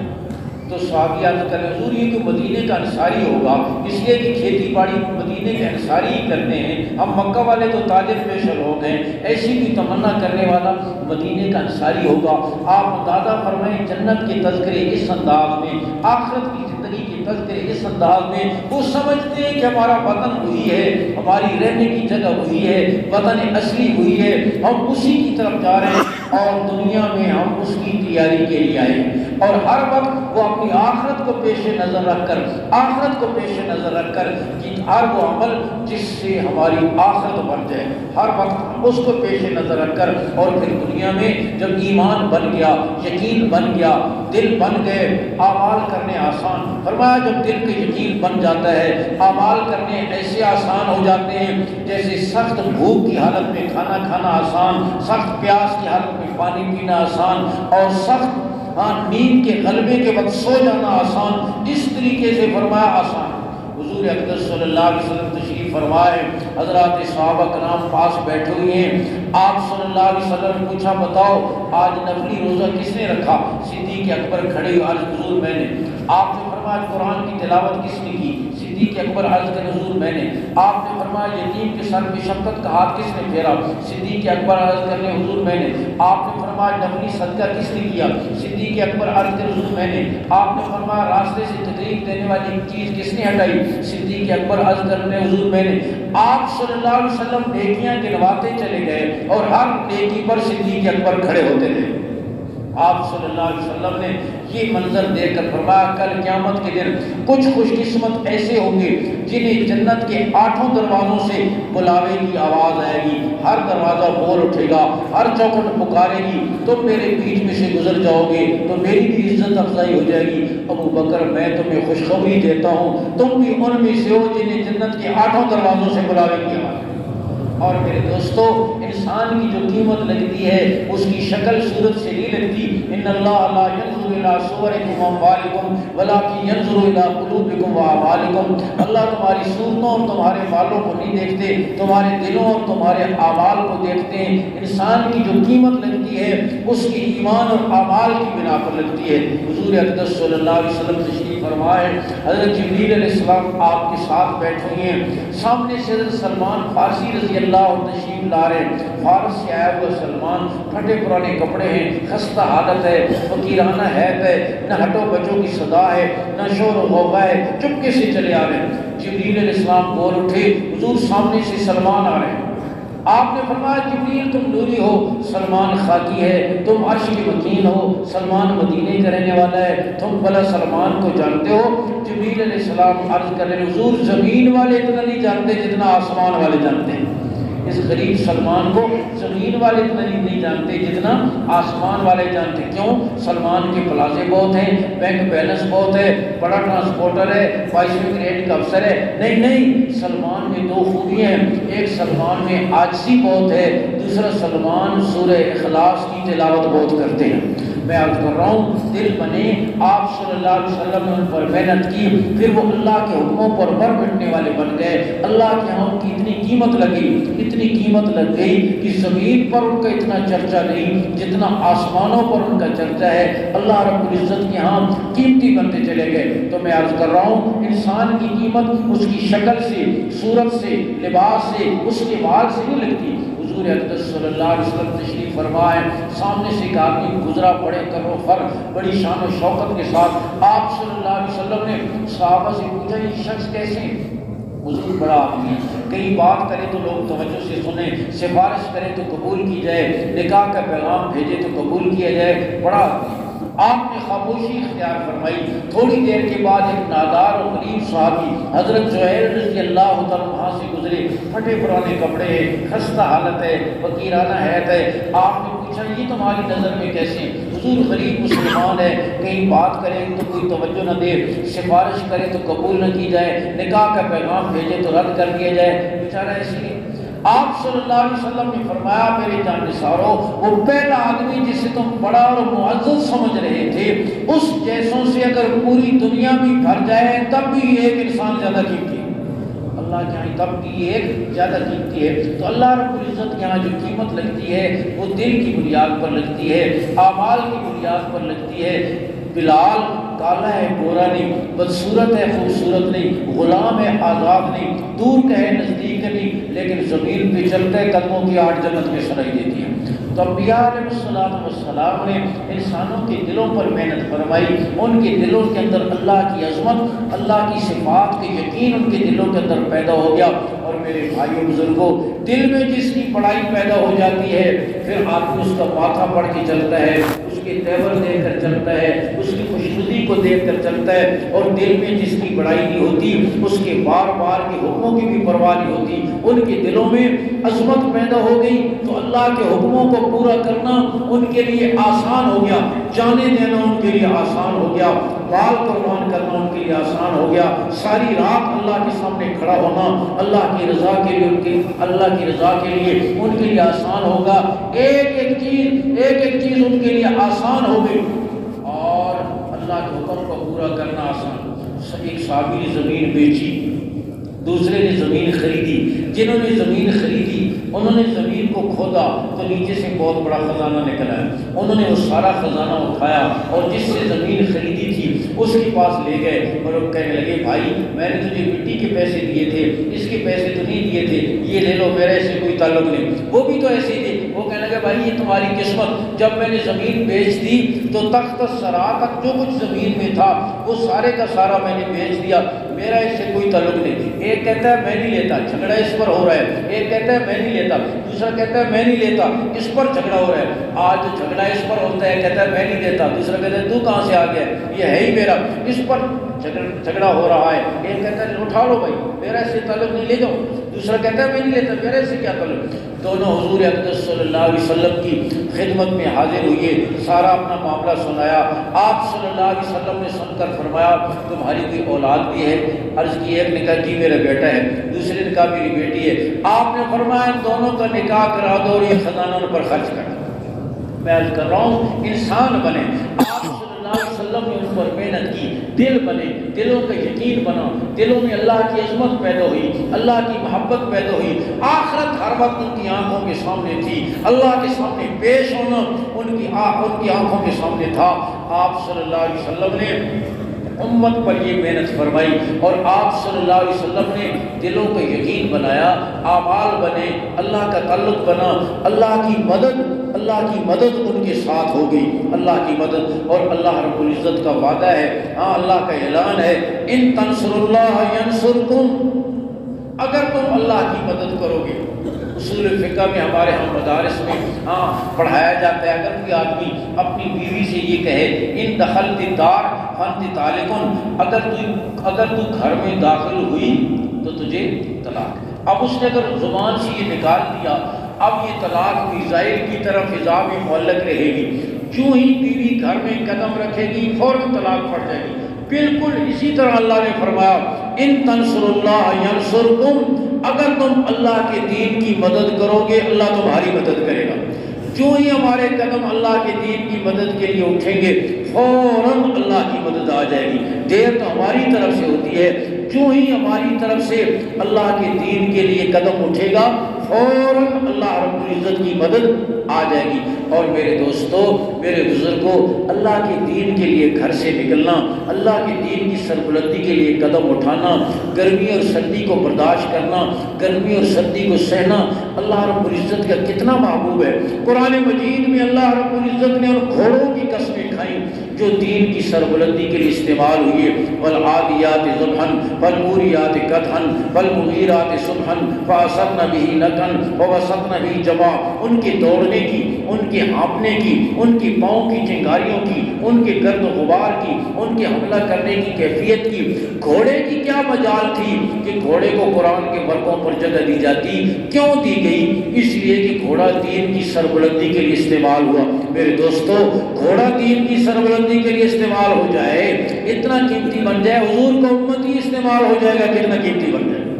تو صحابی عرض کریں حضور یہ کہ مدینے کا انصاری ہوگا، اس لیے کہ کھیتی باڑی مدینے کے انصاری ہی کرتے ہیں، ہم مکہ والے تو تاجر پیشر ہو گئے، ایسی بھی تمنا کرنے والا مدینے کا انصاری ہوگا۔ آپ اندازہ فرمائیں جنت کے تذکرے اس انداز میں، آخرت کی زندگی کے تذکرے اس انداز میں، وہ سمجھتے ہیں کہ ہمارا وطن وہی ہے، ہماری رہنے کی جگہ وہی ہے، وطن اصلی وہی ہے، ہم اسی کی طرف جا رہے ہیں، اور دنیا میں ہم اس کی تیاری کے لیے آئے، اور ہر وقت وہ اپنی آخرت کو پیش نظر رکھ کر، آخرت کو پیش نظر رکھ کر کہ ہر وہ عمل جس سے ہماری آخرت بن جائے، ہر وقت اس کو پیش نظر رکھ کر، اور پھر دنیا میں جب ایمان بن گیا، یقین بن گیا، دل بن گئے، اعمال کرنے آسان، فرمایا جب دل کے یقین بن جاتا ہے اعمال کرنے ایسے آسان ہو جاتے ہیں جیسے سخت بھوک کی حالت میں کھانا کھانا آسان، سخت پیاس کی حالت میں پانی پینا آسان، اور سخت نیند کے غلبے کے وقت سو جانا آسان، اس طریقے سے فرمایا آسان۔ حضور اقدس صلی اللہ علیہ وسلم تشریف فرمائے، حضرات صحابہ کرام پاس بیٹھے ہوئے ہیں، آپ صلی اللہ علیہ وسلم نے پوچھا بتاؤ آج نفلی روزہ کس نے رکھا؟ صدیق اکبر کھڑے ہوئے عرض حضور میں نے۔ آپ نے فرمایا قرآن کی تلاوت کس نے کی؟ صدیق اکبر عرض کرے حضور میں نے۔ آپ نے فرمایا یتیم کے سر پہ شفقت کا ہاتھ کس نے پھیرا؟ صدیق اکبر عرض کرنے حضور میں نے۔ آپ نے فرمایا نفلی صدقہ کس نے کیا؟ صدیق اکبر عرض کرے حضور میں نے۔ آپ نے فرمایا راستے سے تکلیف دینے والی چیز کس نے ہٹائی؟ صدیق اکبر عرض کرنے حضور میں نے۔ آپ صلی اللہ علیہ وسلم نیکیاں گنواتے چلے گئے اور ہر نیکی پر صدیق اکبر کھڑے ہوتے تھے۔ آپ صلی اللہ علیہ وسلم نے یہ منظر دیکھ کر فرمایا کل قیامت کے دن کچھ خوش قسمت ایسے ہوں گے جنہیں جنت کے 8 دروازوں سے بلاوے کی آواز آئے گی، ہر دروازہ بول اٹھے گا، ہر چوکھٹ پکارے گی تم میرے بیچ میں سے گزر جاؤ گے تو میری بھی عزت افزائی ہو جائے گی۔ ابو بکر میں تمہیں خوشخبری دیتا ہوں تم بھی ان میں سے ہو جنہیں جنت کے 8 دروازوں سے بلاوے کی آواز۔ اور میرے دوستو انسان کی جو قیمت لگتی ہے اس کی شکل صورت سے نہیں لگتی۔ ان اللہ لا ينظر الى صورکم واموالکم ولکن ينظر الى قلوبکم واعمالکم، اللہ تمہاری صورتوں اور تمہارے بالوں کو نہیں دیکھتے، تمہارے دلوں اور تمہارے اعمال کو دیکھتے ہیں۔ انسان کی جو قیمت لگتی ہے اس کی ایمان اور اعمال کی بنا پر لگتی ہے۔ حضور اقدس صلی اللہ علیہ وسلم تشریف فرمائے، حضرت جبریل علیہ السلام آپ کے ساتھ بیٹھے ہوئے ہیں، سامنے سے حضرت سلمان فارسی رضی اللہ تشریف لا رہے ہیں۔ فارس سے آیا ہوا سلمان، پھٹے پرانے کپڑے ہیں، خستہ حالت ہے، فقیرانہ حیت ہے، نہ ہٹو بچوں کی صدا ہے، نہ شور و غوغا ہے، چپکے سے چلے آ رہے ہیں۔ جبریل علیہ السلام بول اٹھے، حضور سامنے سے سلمان آ رہے ہیں۔ آپ نے فرمایا جبریل تم نوری ہو، سلمان خاکی ہے، تم عرش کے مکین ہو، سلمان مدینے کا رہنے والا ہے، تم بھلا سلمان کو جانتے ہو؟ جبریل علیہ السلام عرض کر رہے حضور زمین والے اتنا نہیں جانتے جتنا آسمان والے جانتے ہیں۔ اس غریب سلمان کو زمین والے اتنا نہیں جانتے جتنا آسمان والے جانتے۔ کیوں؟ سلمان کے پلازے بہت ہیں، بینک بیلنس بہت ہے، بڑا ٹرانسپورٹر ہے، 22ویں گریڈ کا افسر ہے۔ نہیں، سلمان میں 2 خوبیاں ہیں، ایک سلمان میں عاجزی بہت ہے، دوسرا سلمان سورہ اخلاص کی تلاوت بہت کرتے ہیں۔ میں عرض کر رہا ہوں دل بنے، آپ صلی اللہ علیہ وسلم نے ان پر محنت کی، پھر وہ اللہ کے حکموں پر بر مٹنے والے بن گئے۔ اللہ کے ہاں ان کی اتنی قیمت لگی، اتنی قیمت لگ گئی کہ زمین پر ان کا اتنا چرچا نہیں جتنا آسمانوں پر ان کا چرچا ہے۔ اللہ رب العزت کے ہاں قیمتی بنتے چلے گئے۔ تو میں عرض کر رہا ہوں انسان کی قیمت اس کی شکل سے، صورت سے، لباس سے، اس کے بال سے نہیں لگتی۔ حضور اقدس صلی اللہ علیہ وسلم تشریف فرمائے، سامنے سے ایک آدمی گزرا بڑے کرو فر بڑی شان و شوکت کے ساتھ۔ آپ صلی اللہ علیہ وسلم نے صحابہ سے پوچھا یہ شخص کیسے ہیں؟ حضور بڑا آدمی ہے، کہیں بات کرے تو لوگ توجہ سے سنیں، سفارش کرے تو قبول کی جائے، نکاح کا پیغام بھیجے تو قبول کیا جائے، بڑا آدمی ہے۔ آپ نے خاموشی اختیار فرمائی۔ تھوڑی دیر کے بعد ایک نادار و غریب صحابی حضرت زہیر رضی اللہ تعالیٰ وہاں سے گزرے، پھٹے پرانے کپڑے ہیں، خستہ حالت ہے، فقیرانہ حیت ہے۔ آپ نے پوچھا یہ تمہاری نظر میں کیسے ہیں؟ حضور غریب مسلمان ہے، کہیں بات کرے تو کوئی توجہ نہ دے، سفارش کرے تو قبول نہ کی جائے، نکاح کا پیغام بھیجے تو رد کر دیا جائے، بیچارہ ایسے ہی۔ آپ صلی اللہ علیہ وسلم نے فرمایا میرے جانثارو، وہ پہلا آدمی جسے تم بڑا اور معزز سمجھ رہے تھے، اس جیسوں سے اگر پوری دنیا بھی بھر جائے تب بھی ایک انسان زیادہ قیمتی ہے۔ اللہ کے یہاں تب بھی ایک زیادہ قیمتی ہے۔ تو اللہ رب العزت کے یہاں جو قیمت لگتی ہے وہ دل کی بنیاد پر لگتی ہے، اعمال کی بنیاد پر لگتی ہے۔ بلال کالا ہے گورا نہیں، بدصورت ہے خوبصورت نہیں، غلام ہے آزاد نہیں، دور کا ہے نزدیک نہیں، لیکن زمین پہ چلتے قدموں کی 8 جنت میں سنائی دیتی ہے۔ تو انبیاء علیہ السلام نے انسانوں کے دلوں پر محنت فرمائی، ان کے دلوں کے اندر اللہ کی عظمت، اللہ کی صفات کے یقین ان کے دلوں کے اندر پیدا ہو گیا۔ اور میرے بھائیوں بزرگوں، دل میں جس کی بڑائی پیدا ہو جاتی ہے پھر آدمی اس کا ماتھا پڑھ کے چلتا ہے، اس کے تیور دیکھ کر چلتا ہے، اس کی خوشنودی کو دیکھ کر چلتا ہے۔ اور دل میں جس کی بڑائی نہیں ہوتی اس کے بار بار کے حکموں کی بھی پرواہ نہیں ہوتی۔ ان کے دلوں میں عظمت پیدا ہو گئی تو اللہ کے حکموں کو پورا کرنا ان کے لیے آسان ہو گیا، جانے دینا ان کے لیے آسان ہو گیا، مال قربان کرنا ان کے لیے آسان ہو گیا، ساری رات اللہ کے سامنے کھڑا ہونا اللہ کی رضا کے لیے اللہ کی رضا کے لیے ان کے لیے آسان ہوگا۔ ایک ایک چیز ان کے لیے آسان ہو گئی اور اللہ کے حکم کو پورا کرنا آسان۔ ایک صحابی نے زمین بیچی، دوسرے نے زمین خریدی۔ جنہوں نے زمین خریدی انہوں نے زمین کو کھودا تو نیچے سے بہت بڑا خزانہ نکلا ہے۔ انہوں نے وہ سارا خزانہ اٹھایا اور جس سے زمین خریدی تھی اس کے پاس لے گئے اور وہ کہنے لگے بھائی میں نے تجھے مٹی کے پیسے دیے تھے، اس کے پیسے تو نہیں دیے تھے، یہ لے لو، میرے سے کوئی تعلق نہیں۔ وہ بھی تو ایسے ہی تھے، وہ کہنے لگے بھائی یہ تمہاری قسمت، جب میں نے زمین بیچ دی تو تخت سرا تک جو کچھ زمین میں تھا وہ سارے کا سارا میں نے بیچ دیا، میرا اس سے کوئی تعلق نہیں۔ ایک کہتا ہے میں نہیں لیتا، جھگڑا اس پر ہو رہا ہے، ایک کہتا ہے میں نہیں لیتا، دوسرا کہتا ہے میں نہیں لیتا، اس پر جھگڑا ہو رہا ہے۔ آج جھگڑا اس پر ہوتا ہے، کہتا ہے میں نہیں لیتا، دوسرا کہتا ہے تو کہاں سے آ گیا، یہ ہے ہی میرا، اس پر جھگڑا ہو رہا ہے۔ ایک کہتا ہے اٹھا لو بھائی میرا اس سے تعلق نہیں، لے جاؤ، دوسرا کہتا ہے میں نہیں لیتا، میرا اس سے کیا تعلق۔ دونوں حضور اقدس صلی اللہ علیہ وسلم کی خدمت میں حاضر ہوئے، سارا اپنا معاملہ سنایا۔ آپ صلی اللہ علیہ وسلم نے سن کر فرمایا تمہاری کوئی اولاد بھی ہے؟ عرض کی ایک نے کہا جی میرا بیٹا ہے، دوسرے نے کہا میری بیٹی ہے۔ آپ نے فرمایا دونوں کا نکاح کرا دو اور یہ خزانہ ان پر خرچ کر دو۔ میں عرض کر رہا ہوں انسان بنے۔ آپ صلی اللہ علیہ وسلم نے ان پر محنت کی، دل بنے، دلوں کا یقین بنا، دلوں میں اللہ کی عظمت پیدا ہوئی، اللہ کی محبت پیدا ہوئی۔ آخرت ہر وقت ان کی آنکھوں کے سامنے تھی، اللہ کے سامنے پیش ہونا ان کی آنکھوں کے سامنے تھا۔ آپ صلی اللہ علیہ وسلم نے امت پر یہ محنت فرمائی اور آپ صلی اللہ علیہ وسلم نے دلوں کو یقین بنایا، اعمال بنے، اللہ کا تعلق بنا، اللہ کی مدد ان کے ساتھ ہو گئی، اللہ کی مدد۔ اور اللہ رب العزت کا وعدہ ہے، ہاں اللہ کا اعلان ہے، ان تنصر اللہ ینصرکم، اگر تم اللہ کی مدد کرو گے۔ اصول فقہ میں ہمارے ہم مدارس میں پڑھایا جاتا ہے، اگر کوئی آدمی اپنی بیوی سے یہ کہے ان دخلت الدار فانت طالق، اگر تو گھر میں داخل ہوئی تو تجھے طلاق۔ اب اس نے اگر زبان سے یہ نکال دیا اب یہ طلاق میزائل کی طرح فضا میں معلق رہے گی، جو ہی بیوی گھر میں قدم رکھے گی فوراً طلاق پڑ جائے گی۔ بالکل اسی طرح اللہ نے فرمایا ان تنصر اللہ ینصرکم، اگر تم اللہ کے دین کی مدد کرو گے اللہ تمہاری مدد کرے گا۔ جو ہی ہمارے قدم اللہ کے دین کی مدد کے لیے اٹھیں گے فوراً اللہ کی مدد آ جائے گی۔ دیر تو ہماری طرف سے ہوتی ہوئی ہے، جو ہی ہماری طرف سے اللہ کے دین کے لیے قدم اٹھے گا فوراً اللہ رب العزت کی مدد آ جائے گی۔ اور میرے دوستو، میرے بزرگوں، اللہ کے دین کے لیے گھر سے نکلنا، اللہ کے دین کی سربلندی کے لیے قدم اٹھانا، گرمی اور سردی کو برداشت کرنا، گرمی اور سردی کو سہنا اللہ رب العزت کا کتنا محبوب ہے۔ قرآن مجید میں اللہ رب العزت نے ان گھوڑوں کی قسمیں کھائیں جو دین کی سربلندی کے لیے استعمال ہوئی ہے۔ والعادیات ضبحا فالموریات قدحا فالمغیرات صبحا فاثرن به نقعا ووسطن به جمعا، ان کے دوڑنے کی، ان کے ہانپنے کی، ان کی پاؤں کی چنگاریوں کی، ان کے گرد و غبار کی، ان کے حملہ کرنے کی کیفیت کی۔ گھوڑے کی کیا مجال تھی کہ گھوڑے کو قرآن کے ورقوں پر جگہ دی جاتی؟ کیوں دی گئی؟ اس لیے کہ گھوڑا دین کی سربلندی کے لیے استعمال ہوا۔ میرے دوستو، گھوڑا دین کی سربلندی کے لیے استعمال ہو جائے، اتنا قیمتی بن جائے، حضور کا امتی استعمال ہو جائے گا، کتنا قیمتی بن جائے گا،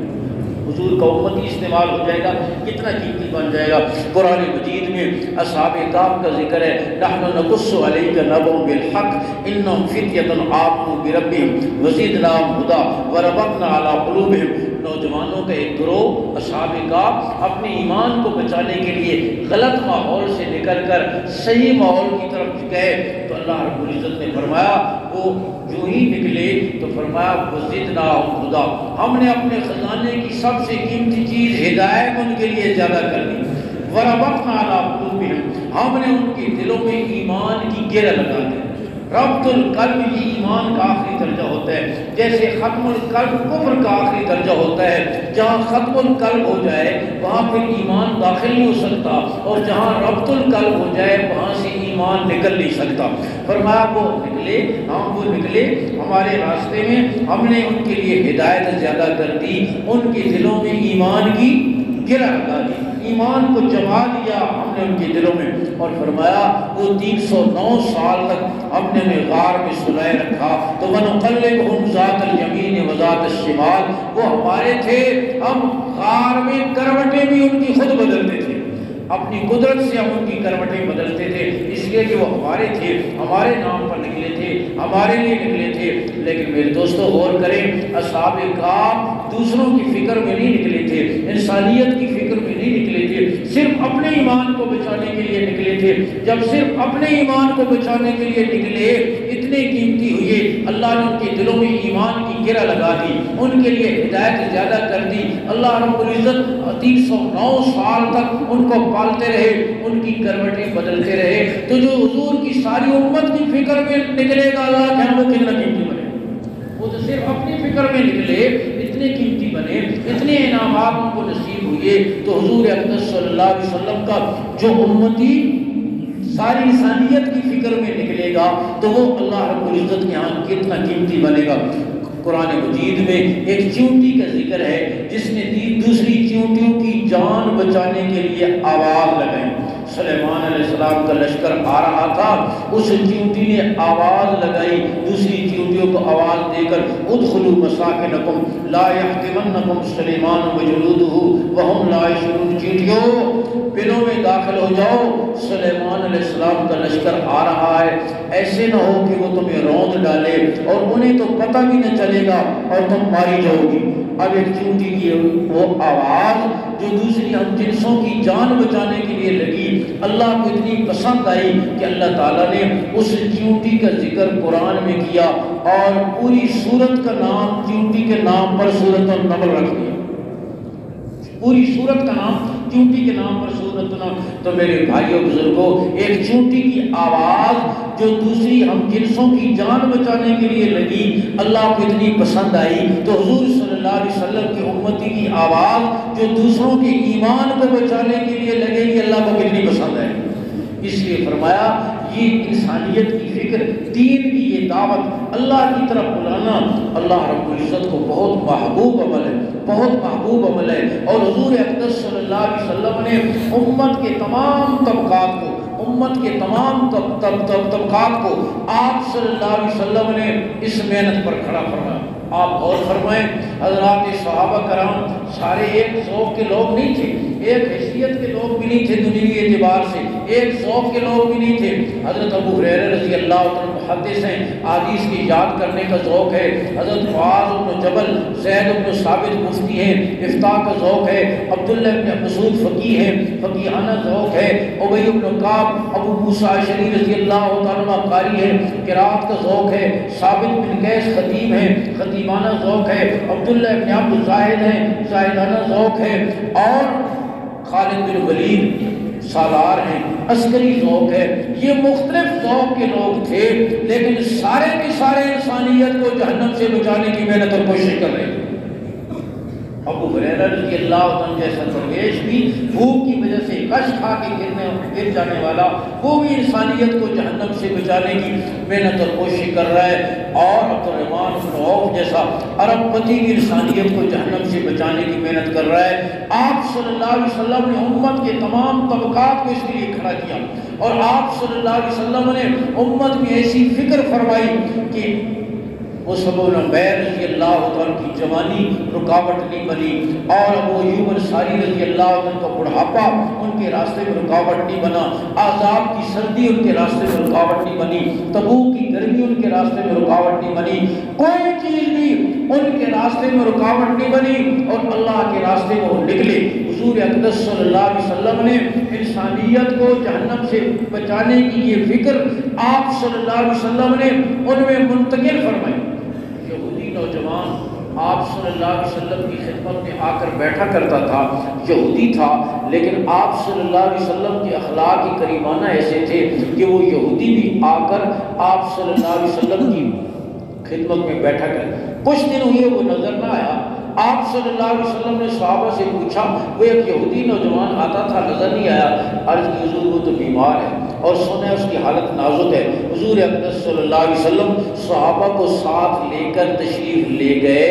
حضور کا امتی استعمال ہو جائے گا، کتنا قیمتی بن جائے گا۔ قرآن مجید میں اصحاب کہف کا ذکر ہے، نحن نقص علیک نبأهم بالحق انہم فتیۃ آمنوا بربہم وزدناہم ہدی وربطنا علی قلوبہم۔ نوجوانوں کا ایک گروہ اصحاب کہف اپنے ایمان کو بچانے کے لیے غلط ماحول سے نکل کر صحیح ماحول کی طرف گئے تو اللہ رب العزت نے فرمایا وہ جو ہی نکلے تو فرمایا وزدناہم ہدی، ہم نے اپنے خزانے کی سب سے قیمتی چیز ہدایت ان کے لیے زیادہ کر دی۔ وربطنا علی قلوبہم، ہم نے ان کے دلوں میں ایمان کی گرہ لگا دی۔ ربط القلب یہ ایمان کا آخری درجہ ہوتا ہے، جیسے ختم القلب کفر کا آخری درجہ ہوتا ہے۔ جہاں ختم القلب ہو جائے وہاں پھر ایمان داخل نہیں ہو سکتا، اور جہاں ربط القلب ہو جائے وہاں سے ایمان نکل نہیں سکتا۔ فرمایا وہ نکلے ہمارے راستے میں، ہم نے ان کے لیے ہدایت زیادہ کر دی، ان کے دلوں میں ایمان کی گرہ لگا دی، ایمان کو جما دیا ہم نے ان کے دلوں میں۔ اور فرمایا وہ 309 سال تک ہم نے انہیں غار میں سلائے رکھا، تو وَنُقَلِّبُهُمْ ذَاتَ الْيَمِينِ وَذَاتَ الشِّمَالِ، وہ ہمارے تھے، ہم غار میں کروٹیں بھی ان کی خود بدلتے تھے، اپنی قدرت سے ہم ان کی کروٹیں بدلتے تھے، اس لیے کہ وہ ہمارے تھے، ہمارے نام پر نکلے تھے، ہمارے لیے نکلے تھے۔ لیکن میرے دوستو غور کریں، اصحاب کہف دوسروں کی فکر میں نہیں نکلے تھے، انسانیت کی فکر میں نہیں نکلے تھے، صرف اپنے ایمان کو بچانے کے لیے نکلے تھے۔ جب صرف اپنے ایمان کو بچانے کے لیے نکلے، اتنے قیمتی ہوئے، اللہ نے ان کے دلوں میں ایمان کی گرہ لگا دی، ان کے لیے ہدایت زیادہ کر دی۔ اللہ رب العزت 309 سال تک ان کو پالتے رہے، ان کی کروٹیں بدلتے رہے۔ تو جو حضور کی ساری امت کی فکر میں نکلے گا، اللہ کے ہم وہ کتنا قیمتی بنے، وہ تو صرف اپنی فکر میں نکلے، اتنے قیمتی بنے، اتنے انعامات ان کو نصیب ہوئے۔ تو حضور اقدس صلی اللہ علیہ وسلم کا جو امتی ساری انسانیت کی فکر میں نکلے گا تو وہ اللہ رب العزت کے ہاں کتنا قیمتی بنے گا۔ قرآن مجید میں ایک چیونٹی کا ذکر ہے جس نے دوسری چیونٹیوں کی جان بچانے کے لیے آواز لگائی۔ سلیمان علیہ السلام کا لشکر آ رہا تھا، اس چیونٹی نے آواز لگائی، دوسری چیونٹیوں کو آواز دے کر ادخلوا مساکنکم لا یحطمنکم سلیمان وجنودہ وہم لا یشعرون، چیونٹیوں پلوں میں داخل ہو جاؤ، سلیمان علیہ السلام کا لشکر آ رہا ہے، ایسے نہ ہو کہ وہ تمہیں روند ڈالے اور انہیں تو پتہ بھی نہ چلے گا اور تم ماری جاؤ گی۔ اب ایک چیونٹی کی وہ آواز جو دوسری ہم جنسوں کی جان بچانے کے لیے لگی، اللہ کو اتنی پسند آئی کہ اللہ تعالیٰ نے اس چیونٹی کا ذکر قرآن میں کیا اور پوری سورت کا نام چیونٹی کے نام پر سورۃ النمل رکھ دیا، پوری سورت کا نام چیونٹی کے نام پر سورۃ النمل۔ تو میرے بھائیوں بزرگوں، ایک چیونٹی کی آواز جو دوسری ہم جنسوں کی جان بچانے کے لیے لگی، اللہ کو اتنی پسند آئی تو حضور صلی اللہ علیہ وسلم کی امتی کی آواز جو دوسروں کے ایمان کو بچانے کے لیے لگے گی، اللہ کو کتنی پسند ہے۔ اس لیے فرمایا یہ انسانیت کی فکر، دین کی یہ دعوت، اللہ کی طرف بلانا اللہ رب العزت کو بہت محبوب عمل ہے، بہت محبوب عمل ہے۔ اور حضور اقدس صلی اللہ علیہ وسلم نے امت کے تمام طبقات کو، امت کے تمام طبقات کو آپ صلی اللہ علیہ وسلم نے اس محنت پر کھڑا فرمایا۔ آپ غور فرمائیں، حضرات صحابہ کرام سارے ایک ذوق کے لوگ نہیں تھے، ایک حیثیت کے لوگ بھی نہیں تھے، دنیوی اعتبار سے ایک ذوق کے لوگ بھی نہیں تھے۔ حضرت ابو ہریرہ رضی اللہ عنہ محدث ہیں، حدیث کی یاد کرنے کا ذوق ہے، حضرت معاذ بن جبل، زید بن ثابت مفتی ہیں، افتاء کا ذوق ہے، عبداللہ بن مسعود فقیہ ہیں، فقیہانہ ذوق ہے، ابی بن کعب، ابو موسیٰ اشعری رضی اللہ تعالیٰ قاری ہے، قرات کا ذوق ہے، ثابت بن قیس خطیب ہیں، خطیبانہ ذوق ہے، عبداللہ بن عبد الزاہد ہیں، زاہدانہ ذوق ہے، اور خالد بن ولید سالار ہیں، عسکری ذوق ہے۔ یہ مختلف ذوق کے لوگ تھے، لیکن سارے کے سارے انسانیت کو جہنم سے بچانے کی محنت اور کوشش کر رہے تھے۔ ابو ہریرہ رضی اللہ عنہ جیسا درویش بھی بھوک کی وجہ سے کش کھا کے گر جانے والا، وہ بھی انسانیت کو جہنم سے بچانے کی محنت اور کوشش کر رہا ہے۔ اور عبد الرحمن بن عوف جیسا عرب پتی بھی انسانیت کو جہنم سے بچانے کی محنت کر رہا ہے۔ آپ صلی اللہ علیہ وسلم نے امت کے تمام طبقات کو اس کے لیے کھڑا کیا، اور آپ صلی اللہ علیہ وسلم نے امت میں ایسی فکر فرمائی کہ مصعب بن عمیر رضی اللہ عنہ کی جوانی رکاوٹ نہیں بنی، اور ابو ایوب انصاری رضی اللہ عنہ کا بڑھاپا ان کے راستے میں رکاوٹ نہیں بنا، عذاب کی سردی ان کے راستے میں رکاوٹ نہیں بنی، تبوک کی گرمی ان کے راستے میں رکاوٹ نہیں بنی، کوئی چیز بھی ان کے راستے میں رکاوٹ نہیں بنی، اور اللہ کے راستے میں وہ نکلے۔ حضور اقدس صلی اللہ علیہ وسلم نے انسانیت کو جہنم سے بچانے کی یہ فکر آپ صلی اللہ علیہ وسلم نے ان میں منتقل فرمائی۔ یہودی نوجوان آپ صلی اللہ علیہ وسلم کی خدمت میں آ کر بیٹھا کرتا تھا، یہودی تھا، لیکن آپ صلی اللہ علیہ وسلم کے اخلاق کریمانہ ایسے تھے کہ وہ یہودی بھی آ کر آپ صلی اللہ علیہ وسلم کی خدمت میں بیٹھا کر کچھ دن ہوئے وہ نظر نہ آیا۔ آپ صلی اللہ علیہ وسلم نے صحابہ سے پوچھا، وہ ایک یہودی نوجوان آتا تھا نظر نہیں آیا، عرض کی حضور وہ تو بیمار ہے اور سنا ہے اس کی حالت نازک ہے۔ حضور اقدس صلی اللہ علیہ وسلم صحابہ کو ساتھ لے کر تشریف لے گئے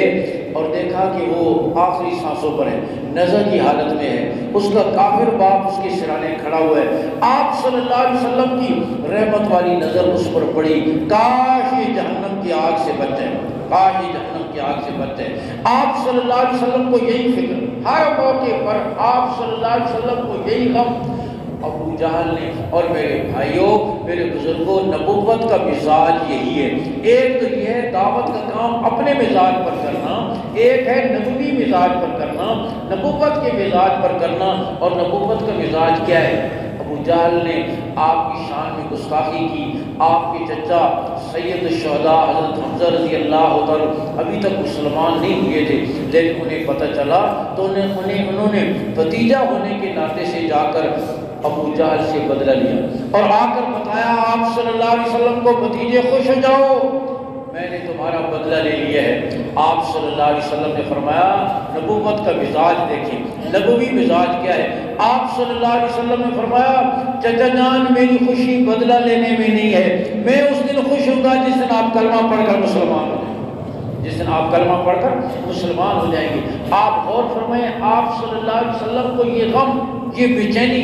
اور دیکھا کہ وہ آخری سانسوں پر ہے، نظر کی حالت میں ہے، اس کا کافر باپ اس کے سرانے کھڑا ہوا ہے۔ آپ صلی اللہ علیہ وسلم کی رحمت والی نظر اس پر پڑی، کاش یہ جہنم کی آگ سے بچ جائے، کاش یہ جہنم کی آگ سے بچ جائے۔ آپ صلی اللہ علیہ وسلم کو یہی فکر، ہر موقع پر آپ صلی اللہ علیہ وسلم کو یہی غم۔ ابو جہل نے، اور میرے بھائیوں، میرے بزرگوں، نبوت کا مزاج یہی ہے۔ ایک تو یہ ہے دعوت کا کام اپنے مزاج پر کرنا، ایک ہے نبوی مزاج پر کرنا، نبوت کے مزاج پر کرنا۔ اور نبوت کا مزاج کیا ہے؟ ابو جہل نے آپ کی شان میں گستاخی کی، آپ کے چچا سید الشہداء حضرت حمزہ رضی اللہ عنہ ابھی تک مسلمان نہیں ہوئے تھے، لیکن انہیں پتہ چلا تو انہوں نے بھتیجا ہونے کے ناطے سے جا کر ابو جہل سے بدلہ لیا اور آ کر بتایا آپ صلی اللہ علیہ وسلم کو، بھتیجے خوش ہو جاؤ، میں نے تمہارا بدلہ لے لیا ہے۔ آپ صلی اللہ علیہ وسلم نے فرمایا نبوت کا مزاج دیکھیں، نبوی مزاج کیا ہے۔ آپ صلی اللہ علیہ وسلم نے فرمایا چچا جان میری خوشی بدلہ لینے میں نہیں ہے، میں اس دن خوش ہوں گا جس دن آپ کلمہ پڑھ کر مسلمان ہو جائیں گے، جس دن آپ کلمہ پڑھ کر مسلمان ہو جائیں گے۔ آپ غور فرمائیں، آپ صلی اللہ علیہ وسلم کو یہ غم، یہ بے چینی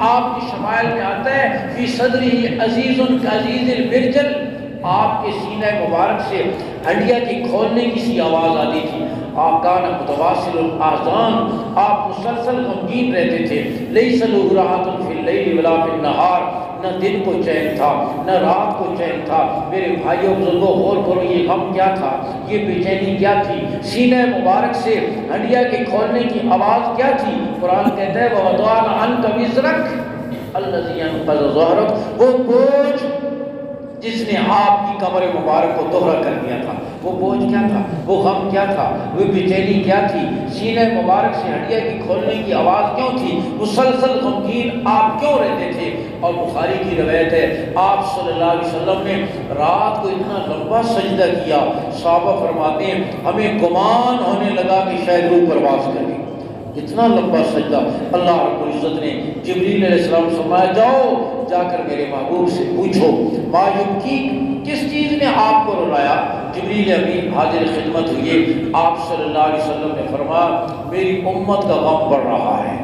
آپ کی شمائل میں آتا ہے، فی صدری عزیز عزیز المرجل، آپ کے سینہ مبارک سے ہڈیاں کی کھولنے کی سی آواز آتی تھی۔ آپ کان متواصل الاذان، آپ مسلسل غمگین رہتے تھے۔ لیس لہ راحۃ فی اللیل ولا فی النہار، نہ دن کو چین تھا نہ رات کو چین تھا۔ میرے بھائیوں بزرگوں غور کرو، یہ غم کیا تھا، یہ بے چینی کیا تھی، سینہ مبارک سے ہڈیاں کے کھولنے کی آواز کیا تھی؟ قرآن کہتا ہے وَوَضَعْنَا عَنْكَ وِزْرَكَ الَّذِي أَنقَضَ ظَهْرَكَ، وہ بوجھ جس نے آپ کی کمر مبارک کو دوہرا کر دیا تھا، وہ بوجھ کیا تھا، وہ غم کیا تھا، وہ بے چینی کیا تھی، سینہ مبارک سے ہڈیاں کی کھولنے کی آواز کیوں تھی، مسلسل غمگین آپ کیوں رہتے تھے؟ اور بخاری کی روایت ہے آپ صلی اللہ علیہ وسلم نے رات کو اتنا لمبا سجدہ کیا، صحابہ فرماتے ہیں ہمیں گمان ہونے لگا کہ شاید روح پرواز کر گئی، اتنا لمبا سجدہ۔ اللہ رب العزت نے جبریل علیہ السلام سے فرمایا جاؤ جا کر میرے محبوب سے پوچھو ما یبکی، کس چیز نے آپ کو رلایا؟ جبریل امین حاضر خدمت ہوئے، آپ صلی اللہ علیہ وسلم نے فرمایا میری امت کا غم بڑھ رہا ہے،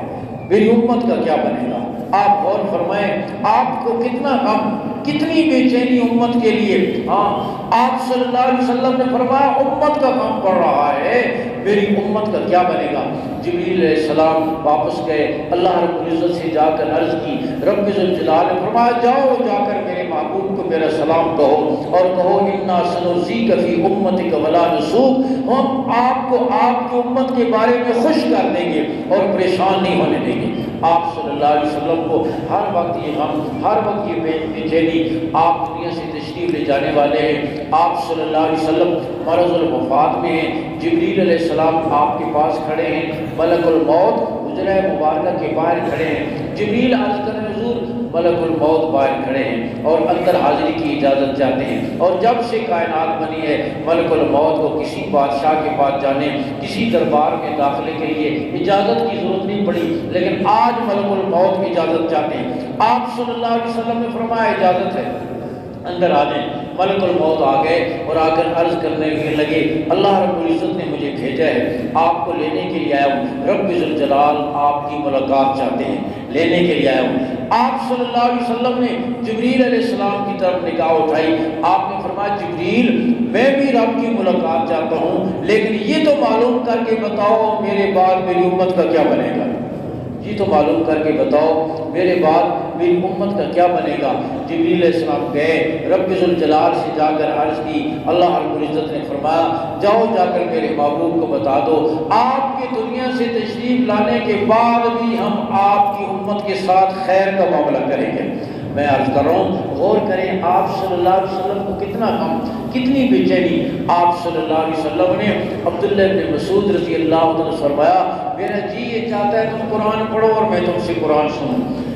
میری امت کا کیا بنے گا؟ آپ غور فرمائیں آپ کو کتنا غم، کتنی بے چینی امت کے لیے۔ ہاں آپ صلی اللہ علیہ وسلم نے فرمایا امت کا غم پڑ رہا ہے، میری امت کا کیا بنے گا؟ جبریل علیہ السلام واپس گئے، اللہ رب العزت سے جا کر عرض کی، رب ذوالجلال نے فرمایا جاؤ جا کر میرے محبوب کو میرا سلام کہو اور کہو انا سنرضیک فی امتک ولا نسوک، ہم آپ کو آپ کی امت کے بارے میں خوش کر دیں گے اور پریشان نہیں ہونے دیں گے۔ آپ صلی اللہ علیہ وسلم کو ہر وقت یہ غم، ہر وقت یہ بے چینی، آپ دنیا سے تشریف لے جانے والے ہیں، آپ صلی اللہ علیہ وسلم مرض الوفات میں ہیں، جبریل علیہ السلام آپ کے پاس کھڑے ہیں، ملک الموت حجرہ مبارکہ کے باہر کھڑے ہیں، جبریل عرض کریں حضور ملک الموت باہر کھڑے ہیں اور اندر حاضری کی اجازت چاہتے ہیں۔ اور جب سے کائنات بنی ہے ملک الموت کو کسی بادشاہ کے پاس جانے، کسی دربار میں داخلے کے لیے اجازت کی ضرورت نہیں پڑی، لیکن آج ملک الموت کی اجازت چاہتے ہیں۔ آپ صلی اللہ علیہ وسلم نے فرمایا اجازت ہے، اندر آ جائیں۔ ملک الموت آ گئے اور آ کر عرض کرنے لگے اللہ رب العزت نے مجھے بھیجا ہے، آپ کو لینے کے لیے آیا ہوں، رب ذوالجلال آپ کی ملاقات چاہتے ہیں، لینے کے لیے آیا ہوں۔ آپ صلی اللہ علیہ وسلم نے جبریل علیہ السلام کی طرف نگاہ اٹھائی، آپ نے فرمایا جبریل میں بھی رب کی ملاقات چاہتا ہوں، لیکن یہ تو معلوم کر کے بتاؤ میرے بعد میری امت کا کیا بنے گا، یہ تو معلوم کر کے بتاؤ میرے بعد میری امت کا کیا بنے گا۔ جبریل علیہ السلام گئے، رب ذوالجلال سے جا کر عرض کی، اللہ رب العزت نے فرمایا جاؤ جا کر میرے محبوب کو بتا دو آپ کے دنیا سے تشریف لانے کے بعد بھی ہم آپ کی امت کے ساتھ خیر کا معاملہ کریں گے۔ میں عرض کر رہا ہوں غور کریں آپ صلی اللہ علیہ وسلم کو کتنا غم، کتنی بے چینی۔ آپ صلی اللہ علیہ وسلم نے عبداللہ بن مسعود رضی اللہ عنہ سے فرمایا میرا جی یہ چاہتا ہے تم قرآن پڑھو اور میں تم سے قرآن سنوں۔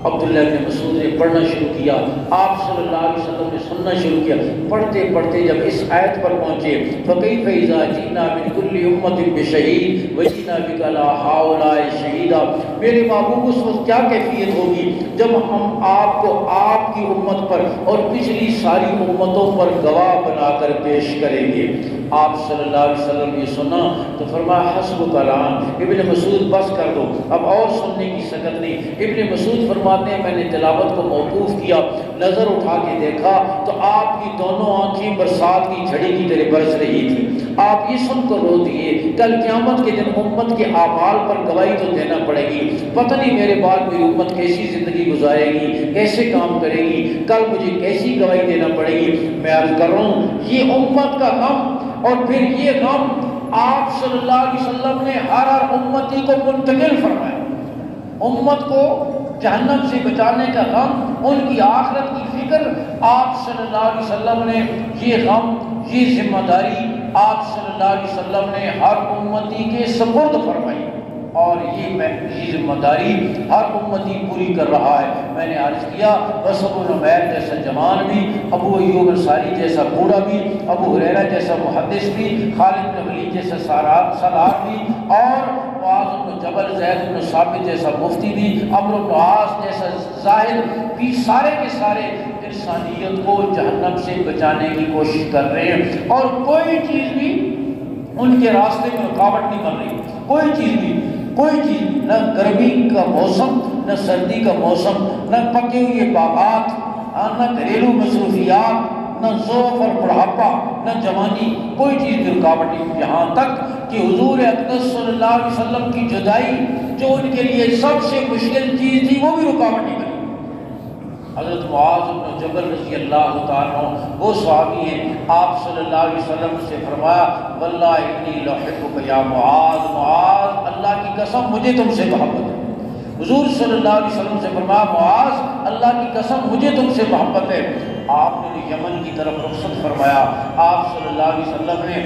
عبداللہ بن مسعود نے پڑھنا شروع کیا، آپ صلی اللہ علیہ وسلم نے سننا شروع کیا۔ پڑھتے پڑھتے جب اس آیت پر پہنچے فَكَيْفَ إِذَا جِئْنَا مِنْ كُلِّ أُمَّةٍ بِشَهِيدٍ وَجِئْنَا بِكَ عَلَىٰ هَٰؤُلَاءِ شَهِيدًا، میرے محبوب اس وقت کیا کیفیت ہوگی جب ہم آپ کو آپ کی امت پر اور پچھلی ساری امتوں پر گواہ بنا کر پیش کریں گے۔ آپ صلی اللہ علیہ وسلم نے سنا تو فرمایا حسبک الآن، ابن مسعود بس کر دو، اب اور سننے کی سکت نہیں۔ ابن مسعود فرماتے ہیں میں نے تلاوت کو موقوف کیا، نظر اٹھا کے دیکھا تو آپ کی دونوں آنکھیں برسات کی جھڑی کی طرح برس رہی تھی۔ آپ یہ سن کر رو دیے کل قیامت کے دن امت کے اعمال پر گواہی تو دینا پڑے گی، پتہ نہیں میرے بعد میری امت کیسی زندگی گزارے گی، کیسے کام کرے گی، کل مجھے کیسی گواہی دینا پڑے گی۔ میں عرض کر رہا ہوں یہ امت کا غم، اور پھر یہ غم آپ صلی اللہ علیہ وسلم نے ہر امتی کو منتقل فرمایا۔ امت کو جہنم سے بچانے کا غم، ان کی آخرت کی فکر، آپ صلی اللہ علیہ وسلم نے یہ غم، یہ ذمہ داری آپ صلی اللہ علیہ وسلم نے ہر امتی کے سپرد فرمائی، اور یہ ذمہ داری ہر امتی پوری کر رہا ہے۔ میں نے عرض کیا مصعب بن عمیر جیسا جوان بھی، ابو ایوب انصاری جیسا بوڑھا بھی، ابو ہریرہ جیسا محدث بھی، خالد بن ولید جیسا سالار بھی، اور معاذ بن جبل، زید بن ثابت جیسا مفتی بھی، عمرو بن عاص جیسا زاہد بھی، سارے کے سارے انسانیت کو جہنم سے بچانے کی کوشش کر رہے ہیں، اور کوئی چیز بھی ان کے راستے میں رکاوٹ نہیں بن رہی، کوئی چیز بھی، کوئی چیز، نہ گرمی کا موسم، نہ سردی کا موسم، نہ پکے ہوئے باغات، نہ گھریلو مصروفیات، نہ ذوق اور بڑھاپا، نہ جوانی، کوئی چیز کی رکاوٹ نہیں، یہاں تک کہ حضور اقدس صلی اللہ علیہ وسلم کی جدائی جو ان کے لیے سب سے مشکل چیز تھی وہ بھی رکاوٹ نہیں بنی۔ حضرت معاذ بن جبل رضی اللہ تعالیٰ عنہ وہ صحابی ہیں، آپ صلی اللہ علیہ وسلم سے فرمایا واللہ انی لأحبک یا معاذ، معاذ اللہ کی قسم مجھے تم سے محبت ہے۔ حضور صلی اللہ علیہ وسلم سے فرمایا معاذ اللہ کی قسم مجھے تم سے محبت ہے۔ آپ نے یمن کی طرف رخصت فرمایا، آپ صلی اللہ علیہ وسلم نے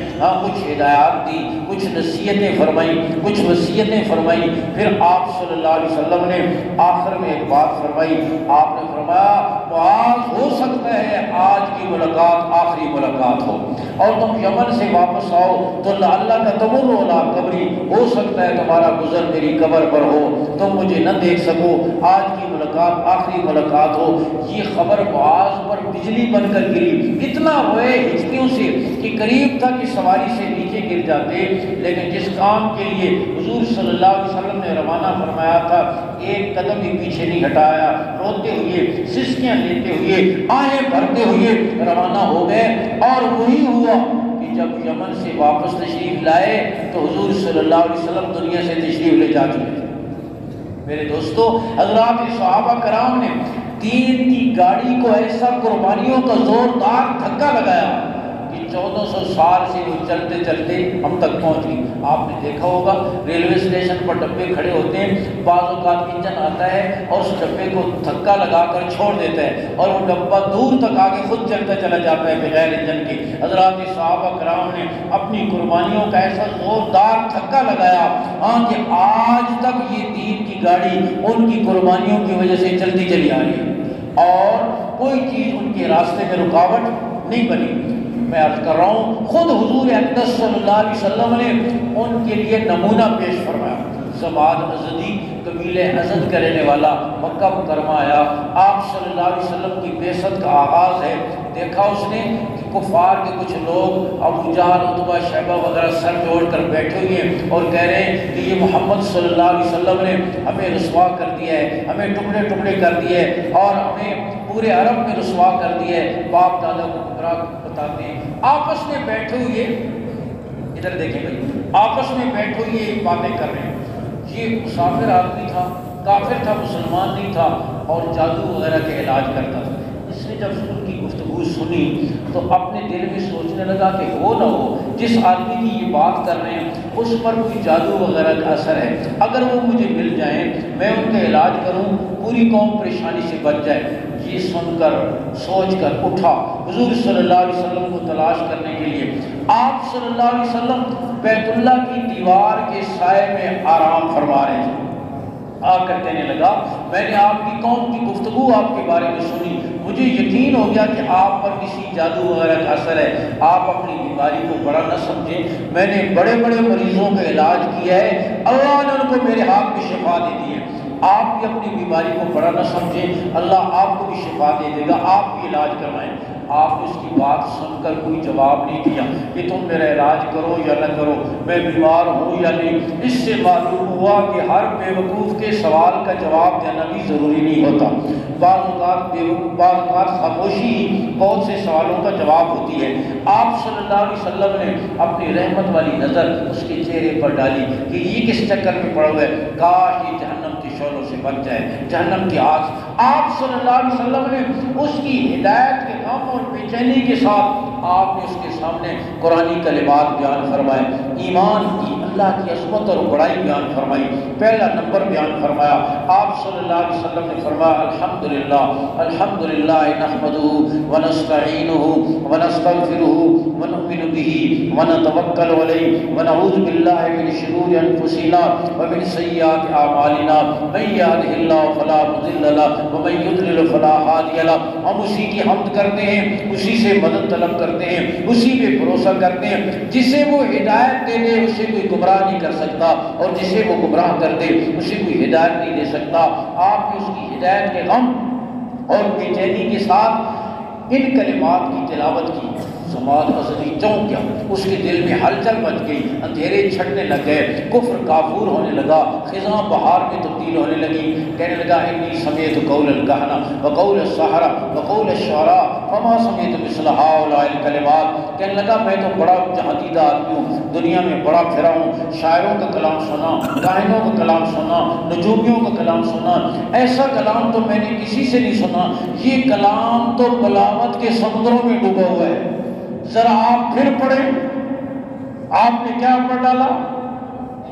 کچھ ہدایات دی، کچھ نصیحتیں فرمائیں، کچھ وصیتیں فرمائیں، پھر آپ صلی اللہ علیہ وسلم نے آخر میں ایک بات فرمائی، آپ نے فرمایا معاذ ہو سکتا ہے آج کی ملاقات آخری ملاقات ہو، اور تم یمن سے واپس آؤ تو اللہ کا تمر علی قبری، ہو سکتا ہے تمہارا گزر میری قبر پر ہو، تم مجھے نہ دیکھ سکو، آج کی ملاقات آخری ملاقات ہو۔ یہ خبر معاذ پر بجلی بن کر گری، اتنا ہوئے ہچکیوں سے کہ قریب تھا کہ سواری سے نیچے گر جاتے، لیکن جس کام کے لیے حضور صلی اللہ علیہ وسلم نے روانہ فرمایا تھا ایک قدم بھی پیچھے نہیں ہٹایا، روتے ہوئے، سسکیاں لیتے ہوئے، آہیں بھرتے ہوئے روانہ ہو گئے۔ اور وہی ہوا کہ جب یمن سے واپس تشریف لائے تو حضور صلی اللہ علیہ وسلم دنیا سے تشریف لے جا چکے تھے۔ میرے دوستو، حضرات صحابہ کرام نے دین کی گاڑی کو ایسا قربانیوں کا زوردار دھکا لگایا کہ 1400 سال سے وہ چلتے چلتے ہم تک پہنچ گئی۔ آپ نے دیکھا ہوگا ریلوے اسٹیشن پر ڈبے کھڑے ہوتے ہیں، بعض اوقات انجن آتا ہے اور اس ڈبے کو دھکا لگا کر چھوڑ دیتا ہے اور وہ ڈبہ دور تک آگے خود چلتا چلا جاتا ہے بغیر انجن کے۔ حضرات صحابہ کرام نے اپنی قربانیوں کا ایسا زوردار دھکا لگایا ہاں کہ آج تک یہ دین کی گاڑی ان کی قربانیوں کی وجہ سے چلتی چلی آ رہی ہے اور کوئی چیز ان کے راستے میں رکاوٹ نہیں بنی۔ میں عرض کر رہا ہوں خود حضور اقدس صلی اللہ علیہ وسلم نے ان کے لیے نمونہ پیش فرمایا۔ زباد ازدی قبیلے ازد کا رہنے والا مکہ مکرمہ آیا، آپ صلی اللہ علیہ وسلم کی بعثت کا آغاز ہے۔ دیکھا اس نے کہ کفار کے کچھ لوگ ابو جہل عتبہ شیبہ وغیرہ سر جوڑ کر بیٹھے ہوئے ہیں اور کہہ رہے ہیں کہ یہ محمد صلی اللہ علیہ وسلم نے ہمیں رسوا کر دیا ہے، ہمیں ٹکڑے ٹکڑے کر دیے اور ہمیں پورے عرب میں رسوا کر دیا ہے، باپ دادا کو گمراہ بتاتے ہیں۔ آپس میں بیٹھے ہوئے ادھر دیکھیں بھائی، آپس میں بیٹھے ہوئے باتیں کر رہے ہیں۔ یہ مسافر آدمی تھا، کافر تھا، مسلمان نہیں تھا اور جادو وغیرہ کے علاج کرتا تھا۔ اس نے جب ان کی گفتگو سنی تو اپنے دل میں سوچنے لگا کہ ہو نہ ہو جس آدمی کی یہ بات کر رہے ہیں اس پر کوئی جادو وغیرہ کا اثر ہے، اگر وہ مجھے مل جائیں میں ان کا علاج کروں پوری قوم پریشانی سے بچ جائے۔ یہ سن کر سوچ کر اٹھا حضور صلی اللہ علیہ وسلم کو تلاش کرنے کے لیے۔ آپ صلی اللہ علیہ وسلم بیت اللہ کی دیوار کے سائے میں آرام فرما رہے تھے۔ آ کر کہنے لگا میں نے آپ کی قوم کی گفتگو آپ کے بارے میں سنی، مجھے یقین ہو گیا کہ آپ پر کسی جادو وغیرہ کا اثر ہے۔ آپ اپنی بیماری کو بڑا نہ سمجھیں، میں نے بڑے بڑے مریضوں کا علاج کیا ہے، اللہ نے ان کو میرے ہاتھ میں شفا دے دی ہے۔ آپ بھی اپنی بیماری کو بڑا نہ سمجھیں، اللہ آپ کو بھی شفا دے دے گا، آپ بھی علاج کروائیں۔ آپ نے اس کی بات سن کر کوئی جواب نہیں دیا کہ تم میرا علاج کرو یا نہ کرو، میں بیمار ہوں یا نہیں۔ اس سے معلوم ہوا کہ ہر بے وقوف کے سوال کا جواب دینا بھی ضروری نہیں ہوتا۔ بعض اوقات خاموشی بہت سے سوالوں کا جواب ہوتی ہے۔ آپ صلی اللہ علیہ وسلم نے اپنی رحمت والی نظر اس کے چہرے پر ڈالی کہ یہ کس چکر میں پڑا ہوا ہے، کاش یہ جہنم کے شعلوں سے بچ جائے، جہنم کی آگ۔ آپ صلی اللہ علیہ وسلم نے اس کی ہدایت کے غم اور بے چینی کے ساتھ آپ نے اس کے سامنے قرآنی کلمات بیان فرمائے، ایمان کی، اللہ کی عظمت اور بڑائی بیان فرمائی۔ پہلا نمبر بیان فرمایا آپ صلی اللہ علیہ وسلم نے فرمایا الحمدللہ الحمدللہ نحمدہ ونستعینہ ونستغفرہ ونؤمن بہ ونتوکل علیہ ونعوذ باللہ من شرور انفسنا ومن سیئات اعمالنا من یہدہ اللہ فلا مضل لہ ومن یضلل فلا ہادی لہ۔ ہم اسی کی حمد کرتے ہیں، اسی سے مدد طلب کرتے ہیں، اسی پہ بھروسہ کرتے ہیں۔ جسے وہ ہدایت دے دے اسے کوئی گمراہ نہیں کر سکتا اور جسے وہ گمراہ کر دے اسے کوئی ہدایت نہیں دے سکتا۔ آپ نے اس کی ہدایت کے غم اور بے چینی کے ساتھ ان کلمات کی تلاوت کی۔ زماد ازدی چونک گیا، اس کے دل میں ہلچل مچ گئی، اندھیرے چھٹنے لگ گئے، کفر کافور ہونے لگا، خزاں بہار میں تبدیل ہونے لگی۔ کہنے لگا انی سمیت قول الکہنہ وقول السحرہ وقول الشعراء فما سمیت مثل ہؤلاء الکلمات۔ کہنے لگا میں تو بڑا جہادیدہ آدمی ہوں، دنیا میں بڑا پھرا ہوں، شاعروں کا کلام سنا، کاہنوں کا کلام سنا، نجومیوں کا کلام سنا، ایسا کلام تو میں نے کسی سے نہیں سنا۔ یہ کلام تو بلاغت کے سمندروں میں ڈوبا ہوا ہے۔ ذرا آپ پھر پڑھیں، آپ نے کیا پڑھ ڈالا؟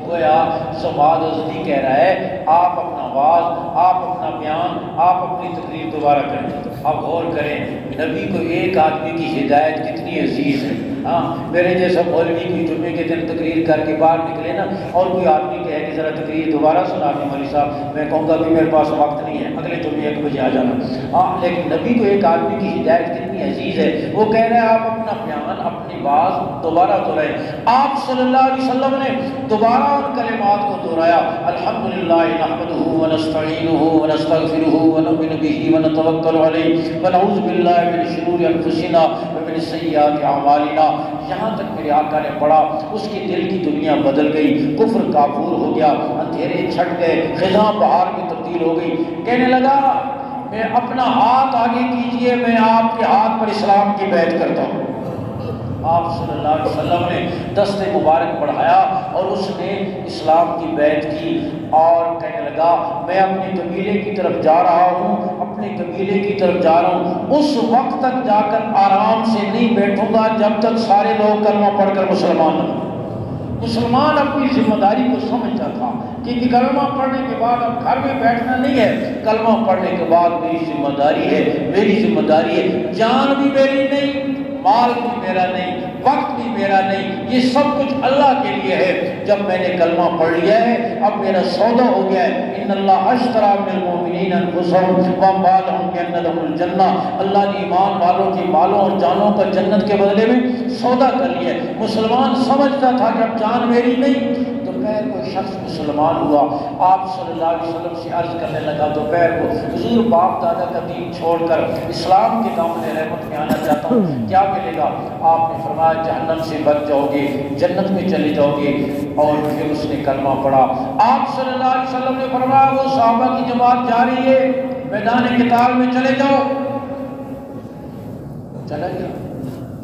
گویا زماد ازدی کہہ رہا ہے آپ اپنا واز، آپ اپنا بیان، آپ اپنی تقریر دوبارہ کریں۔ اب غور کریں نبی کو ایک آدمی کی ہدایت کتنی عزیز ہے۔ ہاں میرے جیسا مولوی کوئی جمعے کے دن تقریر کر کے باہر نکلے نا اور کوئی آدمی کہے کہ ذرا تقریر دوبارہ سنا دیں مولوی صاحب، میں کہوں گا کہ میرے پاس وقت نہیں ہے، اگلے جمعے 1 بجے آ جانا۔ ہاں لیکن نبی کو ایک آدمی کی ہدایت کتنی عزیز ہے، وہ کہہ رہے ہیں آپ اپنا بیان، اپنی باز دوبارہ دہرائیں۔ آپ صلی اللہ علیہ وسلم نے دوبارہ ان کلمات کو دہرایا الحمدللہ نحمدہ ونستعینہ ونستغفرہ ونؤمن بہ ونتوکل علیہ ونعوذ باللہ من شرور انفسنا ومن سیئات اعمالنا۔ یہاں تک میرے آقا نے پڑھا، اس کے دل کی دنیا بدل گئی، کفر کافور ہو گیا، اندھیرے چھٹ گئے، خزاں بہار میں تبدیل ہو گئی۔ کہنے لگا میں اپنا ہاتھ آگے کیجئے، میں آپ کے ہاتھ پر اسلام کی بیعت کرتا ہوں۔ آپ صلی اللہ علیہ وسلم نے دست مبارک بڑھایا اور اس نے اسلام کی بیعت کی اور کہنے لگا میں اپنے قبیلے کی طرف جا رہا ہوں، اپنے قبیلے کی طرف جا رہا ہوں، اس وقت تک جا کر آرام سے نہیں بیٹھوں گا جب تک سارے لوگ کلمہ پڑھ کر مسلمان نہ ہوں۔ مسلمان اپنی ذمہ داری کو سمجھتا تھا کہ کلمہ پڑھنے کے بعد اب گھر میں بیٹھنا نہیں ہے، کلمہ پڑھنے کے بعد میری ذمہ داری ہے، میری ذمہ داری ہے، جان بھی میری نہیں، مال بھی میرا نہیں، وقت بھی میرا نہیں، یہ سب کچھ اللہ کے لیے ہے۔ جب میں نے کلمہ پڑھ لیا ہے اب میرا سودا ہو گیا ہے، ان اللہ اشتری من المؤمنین انفسهم واموالهم بان لهم الجنہ، اللہ نے ایمان والوں کے مالوں اور جانوں کا جنت کے بدلے میں سودا کر لیا ہے۔ مسلمان سمجھتا تھا کہ اب جان میری نہیں۔ دوپہر کو شخص مسلمان ہوا، آپ صلی اللہ علیہ وسلم سے عرض کرنے لگا دوپہر کو حضور باپ دادا کا دین چھوڑ کر اسلام کے دامن رحمت میں آنا چاہتا ہوں، کیا ملے گا؟ آپ نے فرمایا جہنم سے بچ جاؤ گے، جنت میں چلے جاؤ گے۔ اور پھر اس نے کلمہ پڑھا۔ آپ صلی اللہ علیہ وسلم نے فرمایا وہ صحابہ کی جماعت جا رہی ہے، میدان قتال میں چلے جاؤ۔ چلا گیا،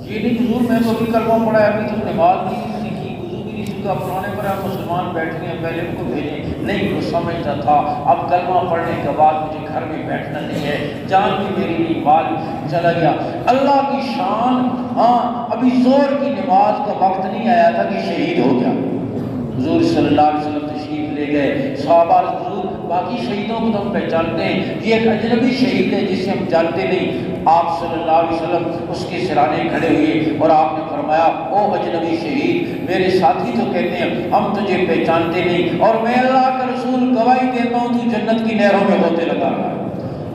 یہ نہیں حضور میں تو ابھی کلمہ پڑھا ہے، ابھی تو نماز نہیں سیکھی، وضو بھی نہیں سیکھا، پرانے پر ہم مسلمان بیٹھے ہیں پہلے ان کو بھیجیں۔ نہیں، وہ سمجھتا تھا اب کلمہ پڑھنے کے بعد مجھے گھر میں بیٹھنا نہیں ہے، جان بھی میری نہیں، مال چلا گیا۔ اللہ کی شان، ہاں ابھی زور کی نماز کا وقت نہیں آیا تھا کہ شہید ہو گیا۔ حضور صلی اللہ علیہ وسلم تشریف لے گئے، صحابہ حضور باقی شہیدوں کو تو ہم پہچانتے ہیں، یہ ایک اجنبی شہید ہے جسے ہم جانتے نہیں۔ آپ صلی اللہ علیہ وسلم اس کے سرانے کھڑے ہوئے اور آپ نے فرمایا او اجنبی شہید، میرے ساتھی تو کہتے ہیں ہم تجھے پہچانتے نہیں، اور میں اللہ کا رسول گواہی دیتا ہوں تو جنت کی نہروں میں ہوتے لگا رہا ہے،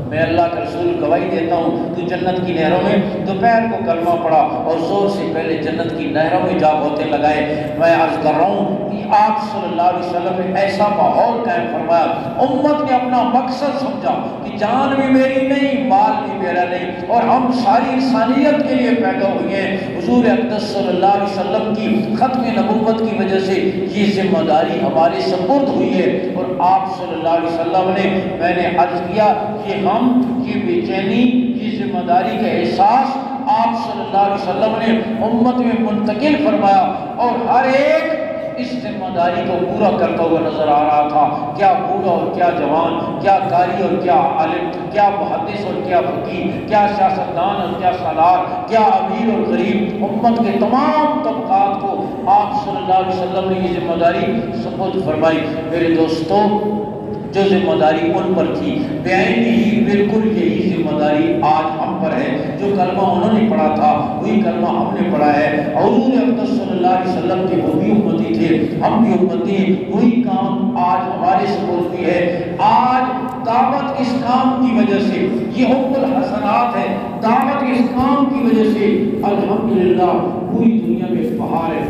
میں اللہ کا رسول گواہی دیتا ہوں تو جنت کی نہروں میں۔ دوپہر کو کلمہ پڑھا اور زور سے پہلے جنت کی نہروں میں جا ہوتے لگائے۔ میں عرض کر رہا ہوں کہ آپ صلی اللہ علیہ وسلم نے ایسا ماحول قائم فرمایا، امت نے اپنا مقصد سمجھا کہ جان بھی میری نہیں، مال بھی میرا نہیں، اور ہم ساری انسانیت کے لیے پیدا ہوئے ہیں۔ حضور اقدس صلی اللہ علیہ وسلم کی ختم نبوت کی وجہ سے یہ ذمہ داری ہمارے سپرد ہوئی ہے، اور آپ صلی اللہ علیہ وسلم نے، میں نے عرض کیا کہ ہم کی بے چینی، یہ ذمہ داری کا احساس آپ صلی اللہ علیہ وسلم نے امت میں منتقل فرمایا، اور ہر ایک اس ذمہ داری کو پورا کرتا ہوا نظر آ رہا تھا۔ کیا بوڑھا اور کیا جوان، کیا قاری اور کیا عالم، کیا محدث اور کیا فقیہ، کیا سیاستدان اور کیا سالار، کیا امیر اور غریب، امت کے تمام طبقات کو آپ صلی اللہ علیہ وسلم نے یہ ذمہ داری سپرد فرمائی۔ میرے دوستو، جو ذمہ داری ان پر تھی بعین ہی بالکل یہی ذمہ داری آج ہم پر ہے۔ جو کلمہ انہوں نے پڑھا تھا وہی کلمہ ہم نے پڑھا ہے۔ حضور اقدس صلی اللہ علیہ وسلم کے وہ بھی امتی تھے، ہم بھی امتی ہیں، وہی کام آج ہمارے سپرد بھی ہے۔ آج دعوت اس کام کی وجہ سے، یہ حب الحسنات ہے، دعوت اس کام کی وجہ سے الحمدللہ پوری دنیا میں بہار ہے۔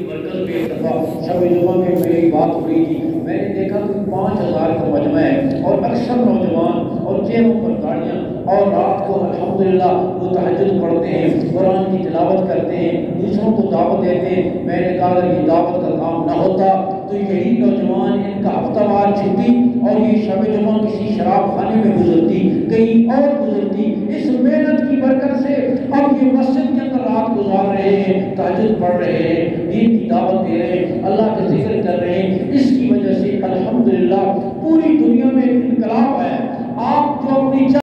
مرکز میں ایک دفعہ شب جمعہ میں میری بات ہو رہی تھی، میں نے دیکھا کہ 5000 کا مجمع ہے اور اکثر نوجوان اور چہروں پر داڑیاں، اور رات کو الحمدللہ وہ تہجد پڑھتے ہیں، قرآن کی تلاوت کرتے ہیں، دوسروں کو دعوت دیتے ہیں۔ میں نے کہا اگر یہ دعوت کا کام نہ ہوتا تو یہی نوجوان ان کا ہفتہ وار چھٹی اور یہ شب جمعہ کسی شراب خانے میں گزرتی، کہیں اور گزرتی۔ اس محنت کی برکت سے اب یہ مسجد کے اندر رات گزار رہے ہیں، تہجد پڑھ رہے ہیں، دین کی دعوت دے رہے ہیں، اللہ کا ذکر کر رہے ہیں۔ اس کی وجہ سے الحمدللہ پوری دنیا میں انقلاب آیا۔ آپ جو اپنی